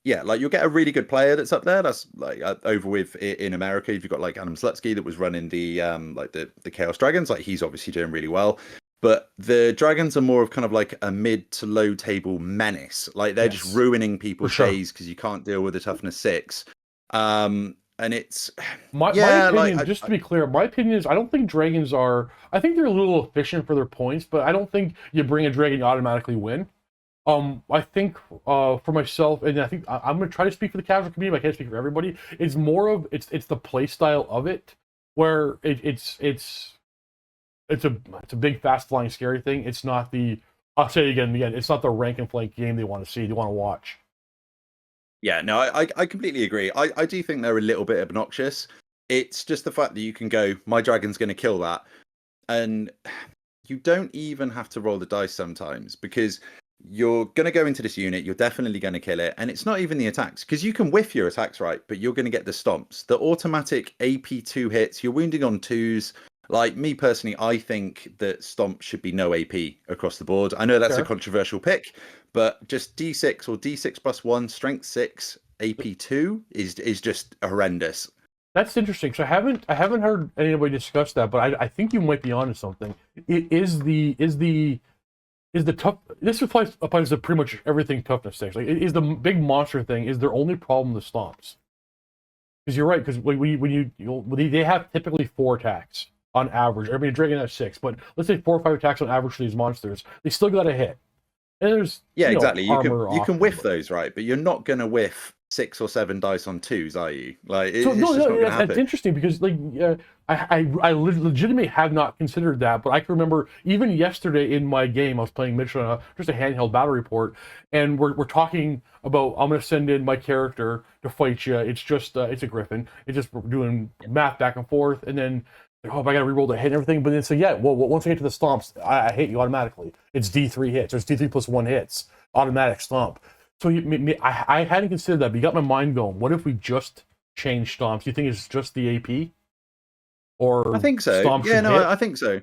Yeah, like you'll get a really good player that's up there. That's like over with in America. If you've got like Adam Slutsky that was running the the Chaos Dragons, like he's obviously doing really well. But the dragons are more of kind of like a mid to low table menace. Like they're just ruining people's days because you can't deal with a toughness 6. And it's my opinion. Just to be clear, my opinion is I don't think dragons are. I think they're a little efficient for their points, but I don't think you bring a dragon you automatically win. I think for myself, and I think I'm going to try to speak for the casual community, but I can't speak for everybody. It's more of it's the play style of it, where it's a big, fast flying, scary thing. It's not the I'll say it again and again. It's not the rank and flank game they want to see. They want to watch. Yeah, no, I completely agree. I do think they're a little bit obnoxious. It's just the fact that you can go, my dragon's going to kill that, and you don't even have to roll the dice sometimes because you're going to go into this unit, you're definitely going to kill it, and it's not even the attacks because you can whiff your attacks right, but you're going to get the stomps, the automatic AP2 hits. You're wounding on twos. Like me personally, I think that stomp should be no AP across the board. I know that's a controversial pick, but just D6 or D6 plus 1, strength 6, AP2 is just horrendous. That's interesting. So I haven't heard anybody discuss that, but I think you might be onto something. It is the tough. This applies to pretty much everything toughness stakes. Like, is the big monster thing is their only problem the stomps? Because you're right. Because they have typically 4 attacks on average. I mean, Dragon has 6, but let's say 4 or 5 attacks on average for these monsters. They still got a hit. And there's exactly. You can whiff those, right? But you're not gonna whiff 6 or 7 dice on 2s, are you? Like, it's just not gonna happen. That's interesting because I legitimately have not considered that, but I can remember even yesterday in my game I was playing Mitch on just a handheld battle report, and we're talking about I'm gonna send in my character to fight you. It's just it's a griffin. It's just doing math back and forth, and then oh, I got to reroll the hit and everything. But then so once I get to the stomps, I hit you automatically. It's D3 hits. There's D3 plus 1 hits, automatic stomp. So I hadn't considered that, but you got my mind going. What if we just change stomps? Do you think it's just the AP? Or I think so. Yeah, no, I think so.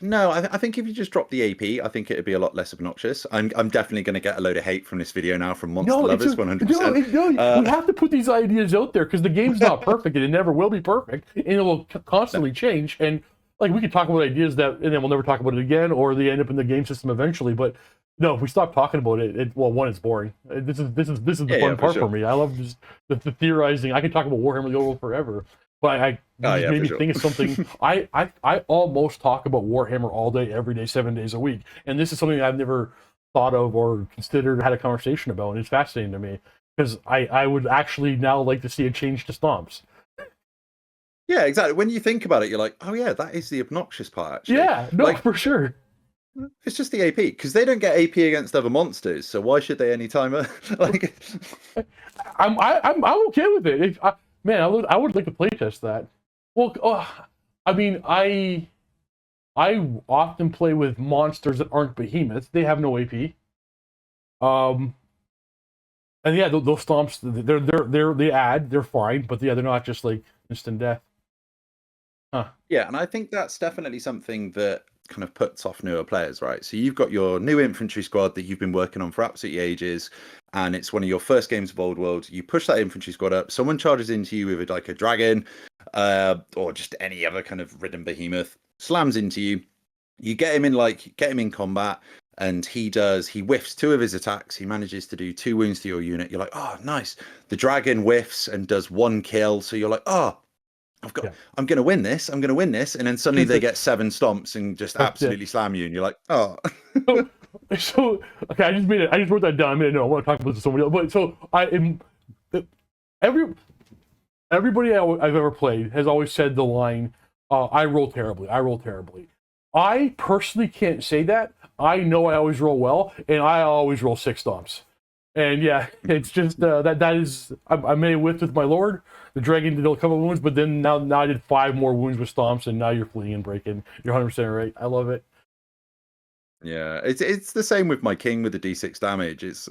No, I think if you just drop the AP, I think it'd be a lot less obnoxious. I'm definitely going to get a load of hate from this video now from monster lovers, 100%. No, we have to put these ideas out there because the game's not perfect and it never will be perfect, and it will constantly change. And like we could talk about ideas that, and then we'll never talk about it again, or they end up in the game system eventually. But no, if we stop talking about it, one, it's boring. This is the fun part for me. I love just the theorizing. I could talk about Warhammer The Old World forever. But made me think of something. I almost talk about Warhammer all day, every day, 7 days a week. And this is something I've never thought of or considered, had a conversation about. And it's fascinating to me because I would actually now like to see a change to stomps. Yeah, exactly. When you think about it, you're like, oh yeah, that is the obnoxious part, actually. Yeah, no, for sure. It's just the AP because they don't get AP against other monsters, so why should they anytime? Like, I'm okay with it. Man, I would like to playtest that. Well, I mean, I often play with monsters that aren't behemoths. They have no AP. And yeah, those stomps, they're fine, but yeah, they're not just like instant death. Huh. Yeah, and I think that's definitely something that kind of puts off newer players, right? So you've got your new infantry squad that you've been working on for absolutely ages, and it's one of your first games of Old World. You push that infantry squad up, someone charges into you with like a dragon, or just any other kind of ridden behemoth, slams into you. You get him in combat, and he whiffs 2 of his attacks. He manages to do 2 wounds to your unit. You're like, oh, nice. The dragon whiffs and does 1 kill. So you're like, oh, I'm going to win this. And then suddenly they get 7 stomps and just absolutely slam you. And you're like, oh. So okay, I just wrote that down. I want to talk about this to somebody else. But so everybody I've ever played has always said the line, I roll terribly. I personally can't say that. I know I always roll well, and I always roll 6 stomps. And yeah, it's just that is I may have whiffed with my lord. The dragon did a couple of wounds, but then now I did 5 more wounds with stomps, and now you're fleeing and breaking. You're 100% right. I love it. Yeah, it's the same with my king with the D6 damage. It's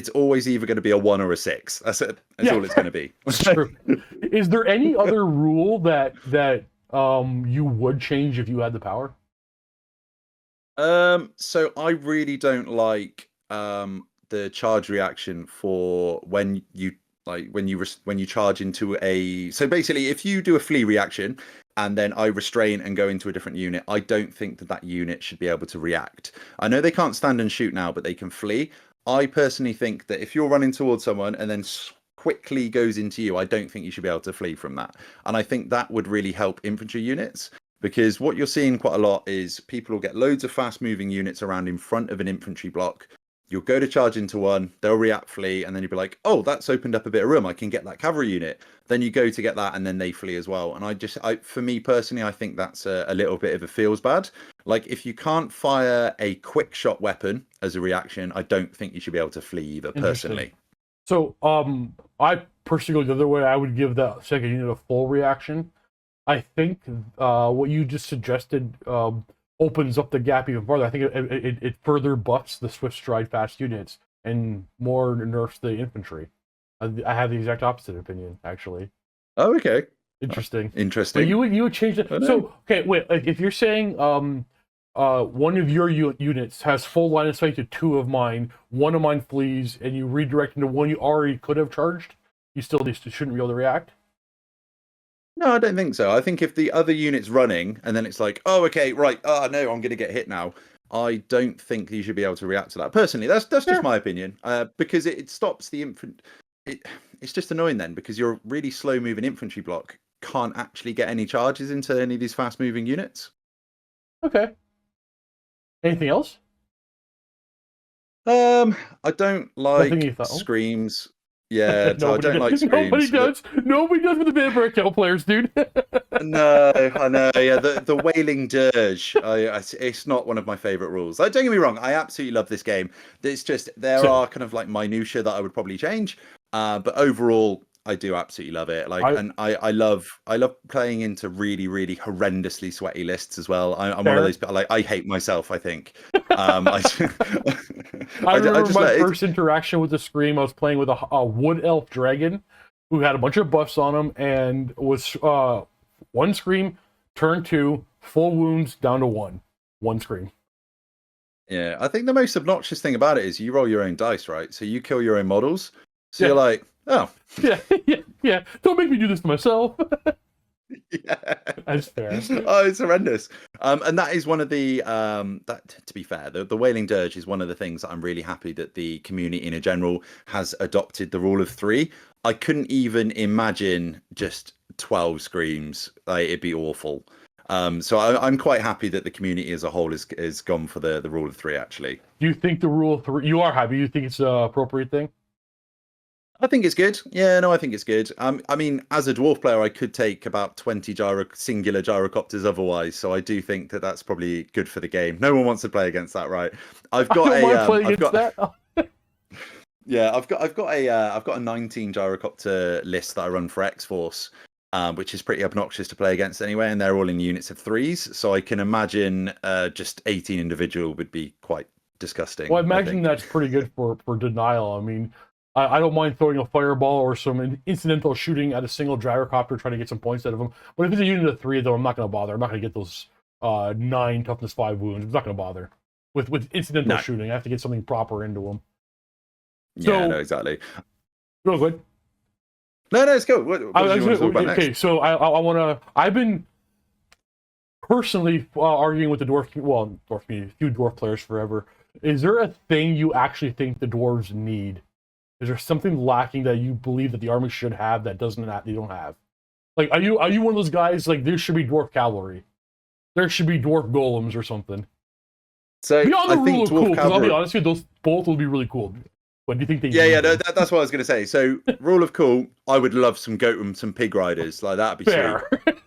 always either going to be a 1 or a 6. That's it. That's all it's going to be. True. Is there any other rule that you would change if you had the power? So I really don't like the charge reaction for when you charge into a. So basically, if you do a flee reaction and then I restrain and go into a different unit, I don't think that unit should be able to react. I know they can't stand and shoot now, but they can flee. I personally think that if you're running towards someone and then quickly goes into you, I don't think you should be able to flee from that. And I think that would really help infantry units Because what you're seeing quite a lot is people will get loads of fast moving units around in front of an infantry block. You'll go to charge into one, they'll react flee, and then you'll be like, oh, that's opened up a bit of room. I can get that cavalry unit. Then you go to get that, and then they flee as well. And for me personally, I think that's a little bit of a feels bad. Like, if you can't fire a quick shot weapon as a reaction, I don't think you should be able to flee either, personally. So, I personally go the other way. I would give that second unit a full reaction. I think what you just suggested opens up the gap even farther. I think it further buffs the swift stride fast units and more nerfs the infantry. I have the exact opposite opinion, actually. Oh, okay. Interesting. Interesting. But you would change it. So, okay, wait. If you're saying one of your units has full line of sight to two of mine, one of mine flees, and you redirect into one you already could have charged, you still shouldn't be able to react? No, I don't think so. I think if the other unit's running and then it's like, oh, okay, right, oh no, I'm going to get hit now. I don't think you should be able to react to that. Personally, that's just my opinion. Because it stops the infant. It's just annoying then because your really slow moving infantry block can't actually get any charges into any of these fast moving units. Okay. Anything else? I don't like screams. Yeah, I don't like screams. Nobody does with the vampire kill players, dude. No, I know. Yeah, the wailing dirge. It's not one of my favorite rules. Like, don't get me wrong. I absolutely love this game. It's just there are kind of like minutia that I would probably change. But overall, I do absolutely love it. Like, I love playing into really, really horrendously sweaty lists as well. I'm one of those people. Like, I hate myself, I think. I remember my first interaction with the Scream. I was playing with a wood elf dragon who had a bunch of buffs on him and was one Scream, turn 2, full wounds down to one Scream. Yeah, I think the most obnoxious thing about it is you roll your own dice, right? So you kill your own models. So you're like, oh. Yeah. Don't make me do this to myself. Yeah, that's fair. Oh, it's horrendous. And that is one of the that, to be fair, the wailing dirge is one of the things that I'm really happy that the community in general has adopted the rule of 3. I couldn't even imagine just 12 screams. Like, it'd be awful. So I'm quite happy that the community as a whole is gone for the rule of 3. Actually, do you think the rule of 3? You are happy? You think it's an appropriate thing? I think it's good. Yeah, no, I think it's good. I mean, as a dwarf player, I could take about 20 singular gyrocopters otherwise. So I do think that that's probably good for the game. No one wants to play against that, right? I've got Yeah, I've got a 19 gyrocopter list that I run for X-Force, which is pretty obnoxious to play against anyway, and they're all in units of 3s. So I can imagine just 18 individual would be quite disgusting. Well, I imagine that's pretty good for denial. I mean, I don't mind throwing a fireball or some incidental shooting at a single gyrocopter trying to get some points out of them. But if it's a unit of 3, though, I'm not going to bother. I'm not going to get those 9 toughness 5 wounds. I'm not going to bother with incidental shooting. I have to get something proper into them. Yeah, no, exactly. Real good. No, it's cool. What do you want to talk about next? Okay, so I want to. I've been personally arguing with the dwarf community, a few dwarf players forever. Is there a thing you actually think the dwarves need? Is there something lacking that you believe that the army should have that they don't have? Like, are you one of those guys like there should be dwarf cavalry, there should be dwarf golems or something? So beyond the rule of cool, because I'll be honest with you, those both will be really cool. But do you think they? Yeah. That's what I was going to say. So rule of cool, I would love some goat and some pig riders. Like, that'd be sweet.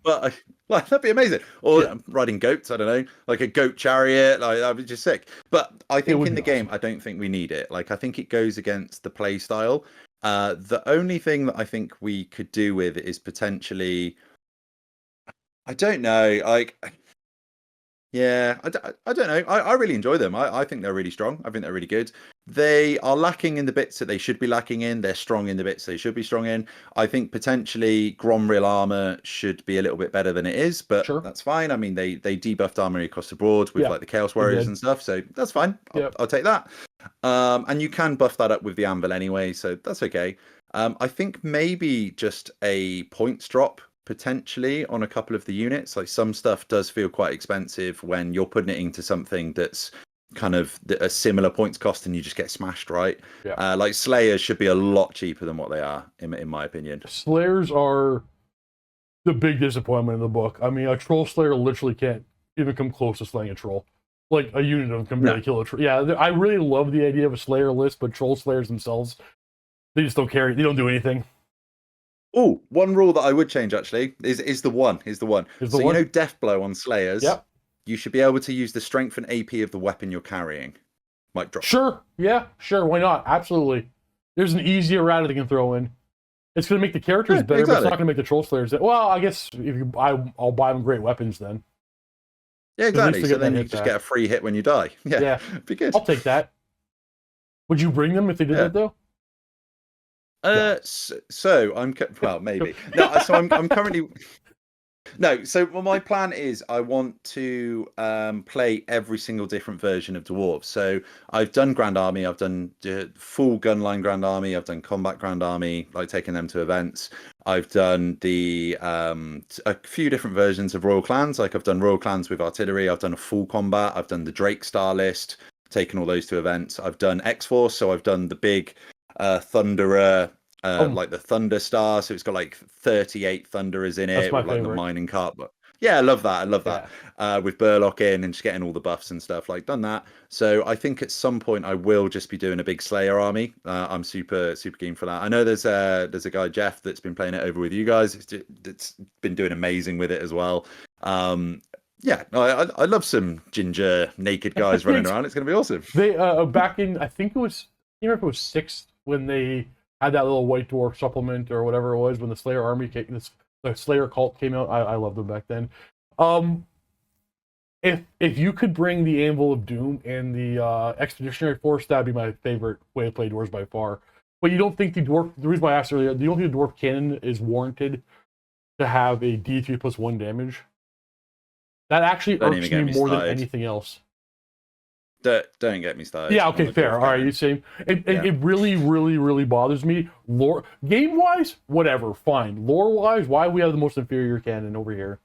But like, that'd be amazing. Or riding goats, I don't know, like a goat chariot, like that'd be just sick. But I think in the game, I don't think we need it. Like, I think it goes against the play style. The only thing that I think we could do with it is potentially, I don't know, like, yeah, I don't know. I really enjoy them. I think they're really strong. I think they're really good. They are lacking in the bits that they should be lacking in. They're strong in the bits they should be strong in. I think potentially Gromril armor should be a little bit better than it is, but that's fine. I mean, they debuffed armory across the board with like the Chaos Warriors and stuff, so that's fine. I'll take that. And you can buff that up with the Anvil anyway, so that's okay. I think maybe just a points drop potentially on a couple of the units. Like, some stuff does feel quite expensive when you're putting it into something that's kind of a similar points cost and you just get smashed, right? Like, Slayers should be a lot cheaper than what they are in my opinion. Slayers are the big disappointment in the book. I mean, a troll slayer literally can't even come close to slaying a troll. Like, a unit of them can barely kill a troll. Yeah, I really love the idea of a slayer list, but troll slayers themselves, they just don't carry. They don't do anything. Oh, one rule that I would change actually is the one. So you know death blow on slayers. Yep. You should be able to use the strength and AP of the weapon you're carrying. Might drop. Sure. Yeah. Sure. Why not? Absolutely. There's an easier route they can throw in. It's going to make the characters better, but it's not going to make the troll slayers. Well, I guess if you I'll buy them great weapons then. Yeah, exactly. So then you just get a free hit when you die. Yeah. Be good. I'll take that. Would you bring them if they did that though? So I'm well, maybe. No, so I'm currently no. So my plan is I want to play every single different version of Dwarves. So I've done Grand Army, I've done full gunline Grand Army, I've done combat Grand Army, like taking them to events. I've done the a few different versions of Royal Clans. Like I've done Royal Clans with artillery. I've done a full combat. I've done the Drake Star list, taken all those to events. I've done X-Force, so I've done the big Thunderer, like the Thunder Star. So it's got like 38 Thunderers in it, with like the mining cart. But yeah, I love that. With Burlock in and just getting all the buffs and stuff. Like done that. So I think at some point I will just be doing a big Slayer army. I'm super keen for that. I know there's a guy Jeff that's been playing it over with you guys. It's been doing amazing with it as well. Yeah, I love some ginger naked guys running around. It's going to be awesome. They back in, I think it was, I don't remember if it was 6th when they had that little White Dwarf supplement or whatever it was when the Slayer army came, the Slayer cult came out. I loved them back then. If you could bring the Anvil of Doom and the Expeditionary Force, that'd be my favorite way to play dwarves by far. But you don't think the dwarf? The reason why I asked earlier, you don't think the dwarf cannon is warranted to have a D3+1 damage? That actually irks me more than anything else. Don't get me started. Yeah, okay, fair. All right, you're saying it really, really, really bothers me. Lore, game-wise, whatever, fine. Lore-wise, why we have the most inferior cannon over here?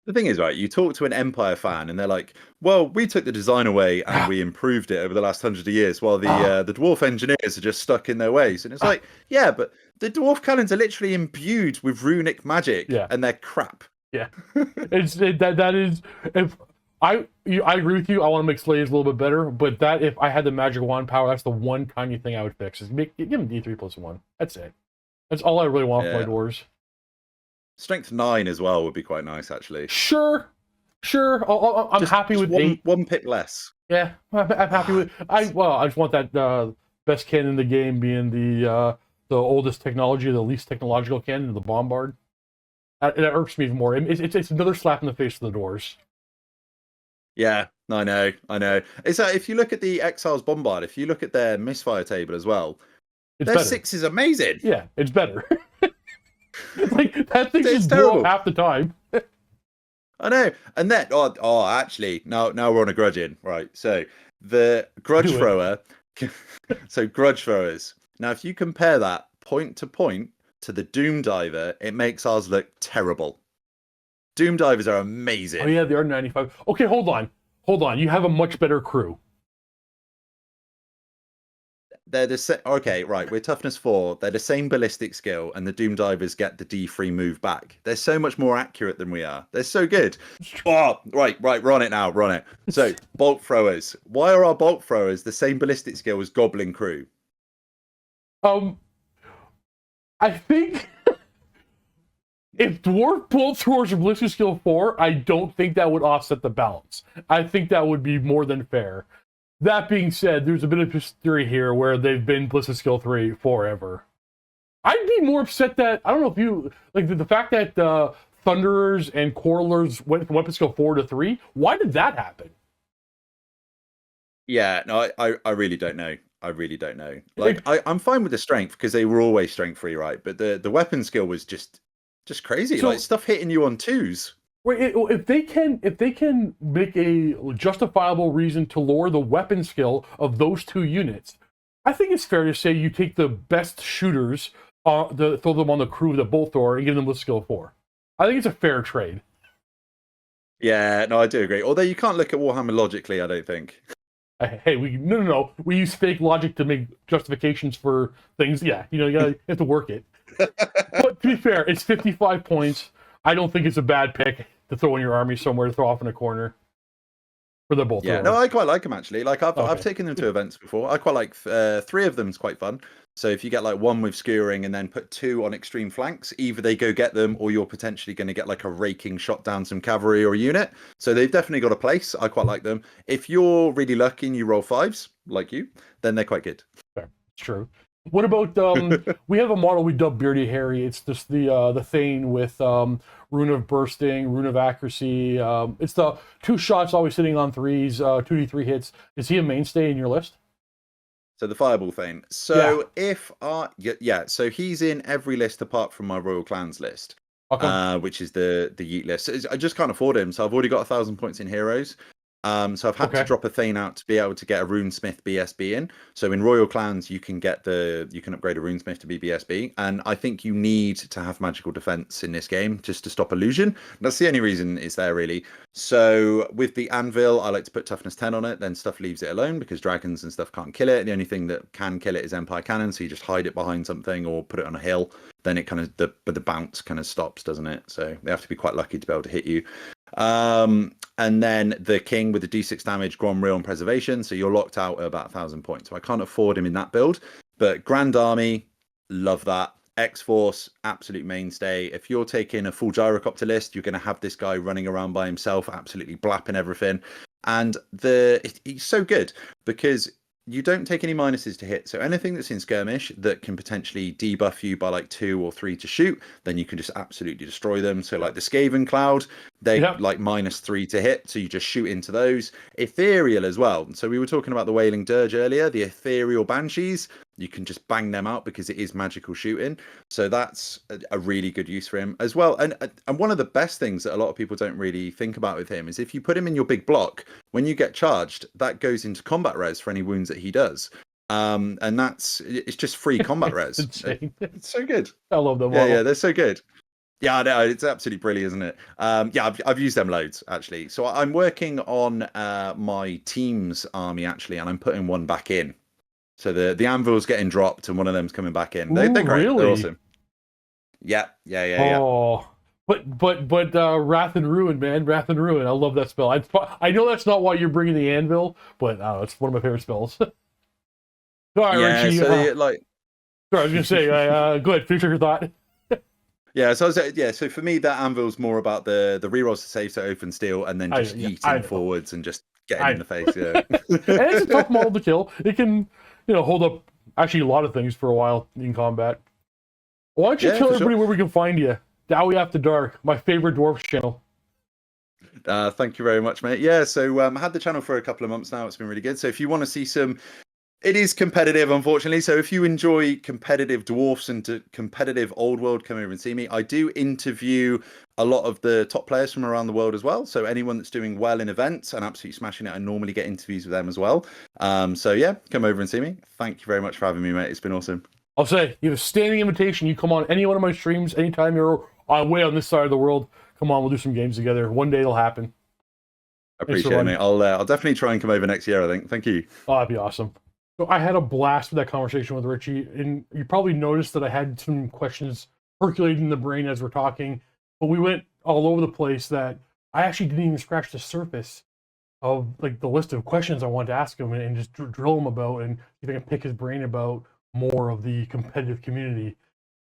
The thing is, right, you talk to an Empire fan and they're like, well, we took the design away and we improved it over the last 100 years while the dwarf engineers are just stuck in their ways. And it's like, yeah, but the dwarf cannons are literally imbued with runic magic and they're crap. Yeah, that is. If I agree with you, I want to make Slayers a little bit better. But that if I had the magic wand power, that's the one tiny thing I would fix. Is give them D3+1. That's it. That's all I really want for my dwarves. Strength 9 as well would be quite nice, actually. Sure. I'm happy with 8. One pick less. Yeah, I'm happy with. I just want that best cannon in the game being the oldest technology, the least technological cannon, the Bombard. It irks me even more. It's another slap in the face of the doors. Yeah, I know. It's if you look at the Exiles Bombard, if you look at their misfire table as well, their 6 is amazing. Yeah, it's better. Like that thing just blew up half the time. I know. And then actually, now we're on a grudging, right? So the grudge thrower. So grudge throwers. Now, if you compare that point to point to the Doom Diver, it makes ours look terrible. Doom Divers are amazing. Oh yeah, they are 95. Okay, hold on. You have a much better crew. They're the same. Okay, right. We're toughness 4. They're the same ballistic skill, and the Doom Divers get the D3 move back. They're so much more accurate than we are. They're so good. Oh, right. We're on it now. We're on it. So, bolt throwers. Why are our bolt throwers the same ballistic skill as Goblin crew? I think if dwarf bolt throwers are ballistic skill 4, I don't think that would offset the balance. I think that would be more than fair. That being said, there's a bit of history here where they've been ballistic skill 3 forever. I'd be more upset that, I don't know if you, like the fact that Thunderers and Quarrelers went from weapon skill 4 to 3, why did that happen? Yeah, no, I really don't know. I really don't know. Like, I'm fine with the strength because they were always strength 3, right? But the weapon skill was just crazy. So, like stuff hitting you on 2s. If they can make a justifiable reason to lower the weapon skill of those 2 units, I think it's fair to say you take the best shooters, throw them on the crew of the bolt thrower, and give them the skill 4. I think it's a fair trade. Yeah, no, I do agree. Although you can't look at Warhammer logically, I don't think. Hey, no. We use fake logic to make justifications for things. Yeah, you have to work it. But to be fair, it's 55 points. I don't think it's a bad pick to throw in your army somewhere to throw off in a corner. For the both. Yeah, no, I quite like them actually. Like I've taken them to events before. I quite like 3 of them is quite fun. So if you get like 1 with skewering and then put 2 on extreme flanks, either they go get them or you're potentially going to get like a raking shot down some cavalry or a unit. So they've definitely got a place. I quite like them. If you're really lucky and you roll 5s like you, then they're quite good. Fair. It's true. What about we have a model we dubbed Beardy Harry. It's just the Thane with Rune of Bursting, Rune of Accuracy. It's the 2 shots always sitting on 3s, 2d3 hits. Is he a mainstay in your list? So the Fireball Thane. So if so he's in every list apart from my Royal Clans list, which is the Yeet list. I just can't afford him, so I've already got 1,000 points in heroes. So I've had to drop a Thane out to be able to get a Runesmith BSB in. So in Royal Clans, you can upgrade a Runesmith to be BSB, and I think you need to have magical defense in this game just to stop illusion. That's the only reason it's there really. So with the Anvil, I like to put toughness 10 on it. Then stuff leaves it alone because dragons and stuff can't kill it. The only thing that can kill it is Empire Cannon. So you just hide it behind something or put it on a hill. Then it kind of the bounce kind of stops, doesn't it? So they have to be quite lucky to be able to hit you. And then the king with the d6 damage, Grom, Real, and Preservation. So you're locked out at about 1,000 points. So I can't afford him in that build. But Grand Army, love that. X-Force, absolute mainstay. If you're taking a full gyrocopter list, you're going to have this guy running around by himself, absolutely blapping everything. And he's so good because you don't take any minuses to hit. So anything that's in skirmish that can potentially debuff you by like 2 or 3 to shoot, then you can just absolutely destroy them. So like the Skaven Cloud, they like -3 to hit. So you just shoot into those. Ethereal as well. So we were talking about the Wailing Dirge earlier, the Ethereal Banshees. You can just bang them out because it is magical shooting. So that's a really good use for him as well. And one of the best things that a lot of people don't really think about with him is if you put him in your big block, when you get charged, that goes into combat res for any wounds that he does. And it's just free combat res. It's so good. I love them. Yeah, they're so good. Yeah, no, it's absolutely brilliant, isn't it? I've used them loads actually. So I'm working on my team's army actually, and I'm putting one back in. So the Anvil's getting dropped and one of them's coming back in. They're great. Really? They're awesome. Yeah. Oh, but Wrath and Ruin, man. Wrath and Ruin. I love that spell. I know that's not why you're bringing the Anvil, but it's one of my favorite spells. All right, Richie. So sorry, I was going to say, go ahead, finish your thought. Yeah, so so for me, that Anvil's more about the rerolls to save, so open steel, and then just yeeting forwards and just getting in the face. Yeah, and it's a tough model to kill. It can, hold up actually a lot of things for a while in combat. Why don't you tell everybody where we can find you? DawiAfterDark, my favorite Dwarf channel. Thank you very much, mate. Yeah, so I had the channel for a couple of months now. It's been really good. So if you want to see some. It is competitive, unfortunately. So if you enjoy competitive dwarfs and competitive old world, come over and see me. I do interview a lot of the top players from around the world as well. So anyone that's doing well in events and absolutely smashing it, I normally get interviews with them as well. So yeah, come over and see me. Thank you very much for having me, mate. It's been awesome. I'll say, you have a standing invitation. You come on any one of my streams, anytime you're way on this side of the world. Come on, we'll do some games together. One day it'll happen. I appreciate it, mate. I'll definitely try and come over next year, I think. Thank you. Oh, that'd be awesome. So I had a blast with that conversation with Richie, and you probably noticed that I had some questions percolating in the brain as we're talking, but we went all over the place that I actually didn't even scratch the surface of like the list of questions I wanted to ask him and just drill him about and see if I can pick his brain about more of the competitive community.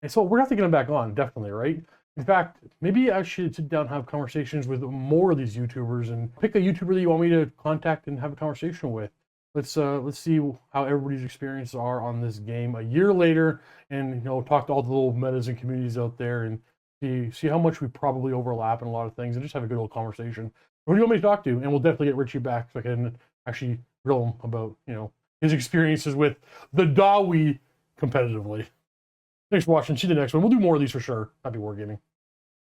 And so we're going to have to get him back on, definitely, right? In fact, maybe I should sit down and have conversations with more of these YouTubers and pick a YouTuber that you want me to contact and have a conversation with. Let's see how everybody's experiences are on this game a year later, and talk to all the little metas and communities out there, and see how much we probably overlap in a lot of things, and just have a good old conversation. Who do you want me to talk to? And we'll definitely get Richie back so I can actually grill him about his experiences with the Dawi competitively. Thanks for watching. See you the next one. We'll do more of these for sure. Happy wargaming.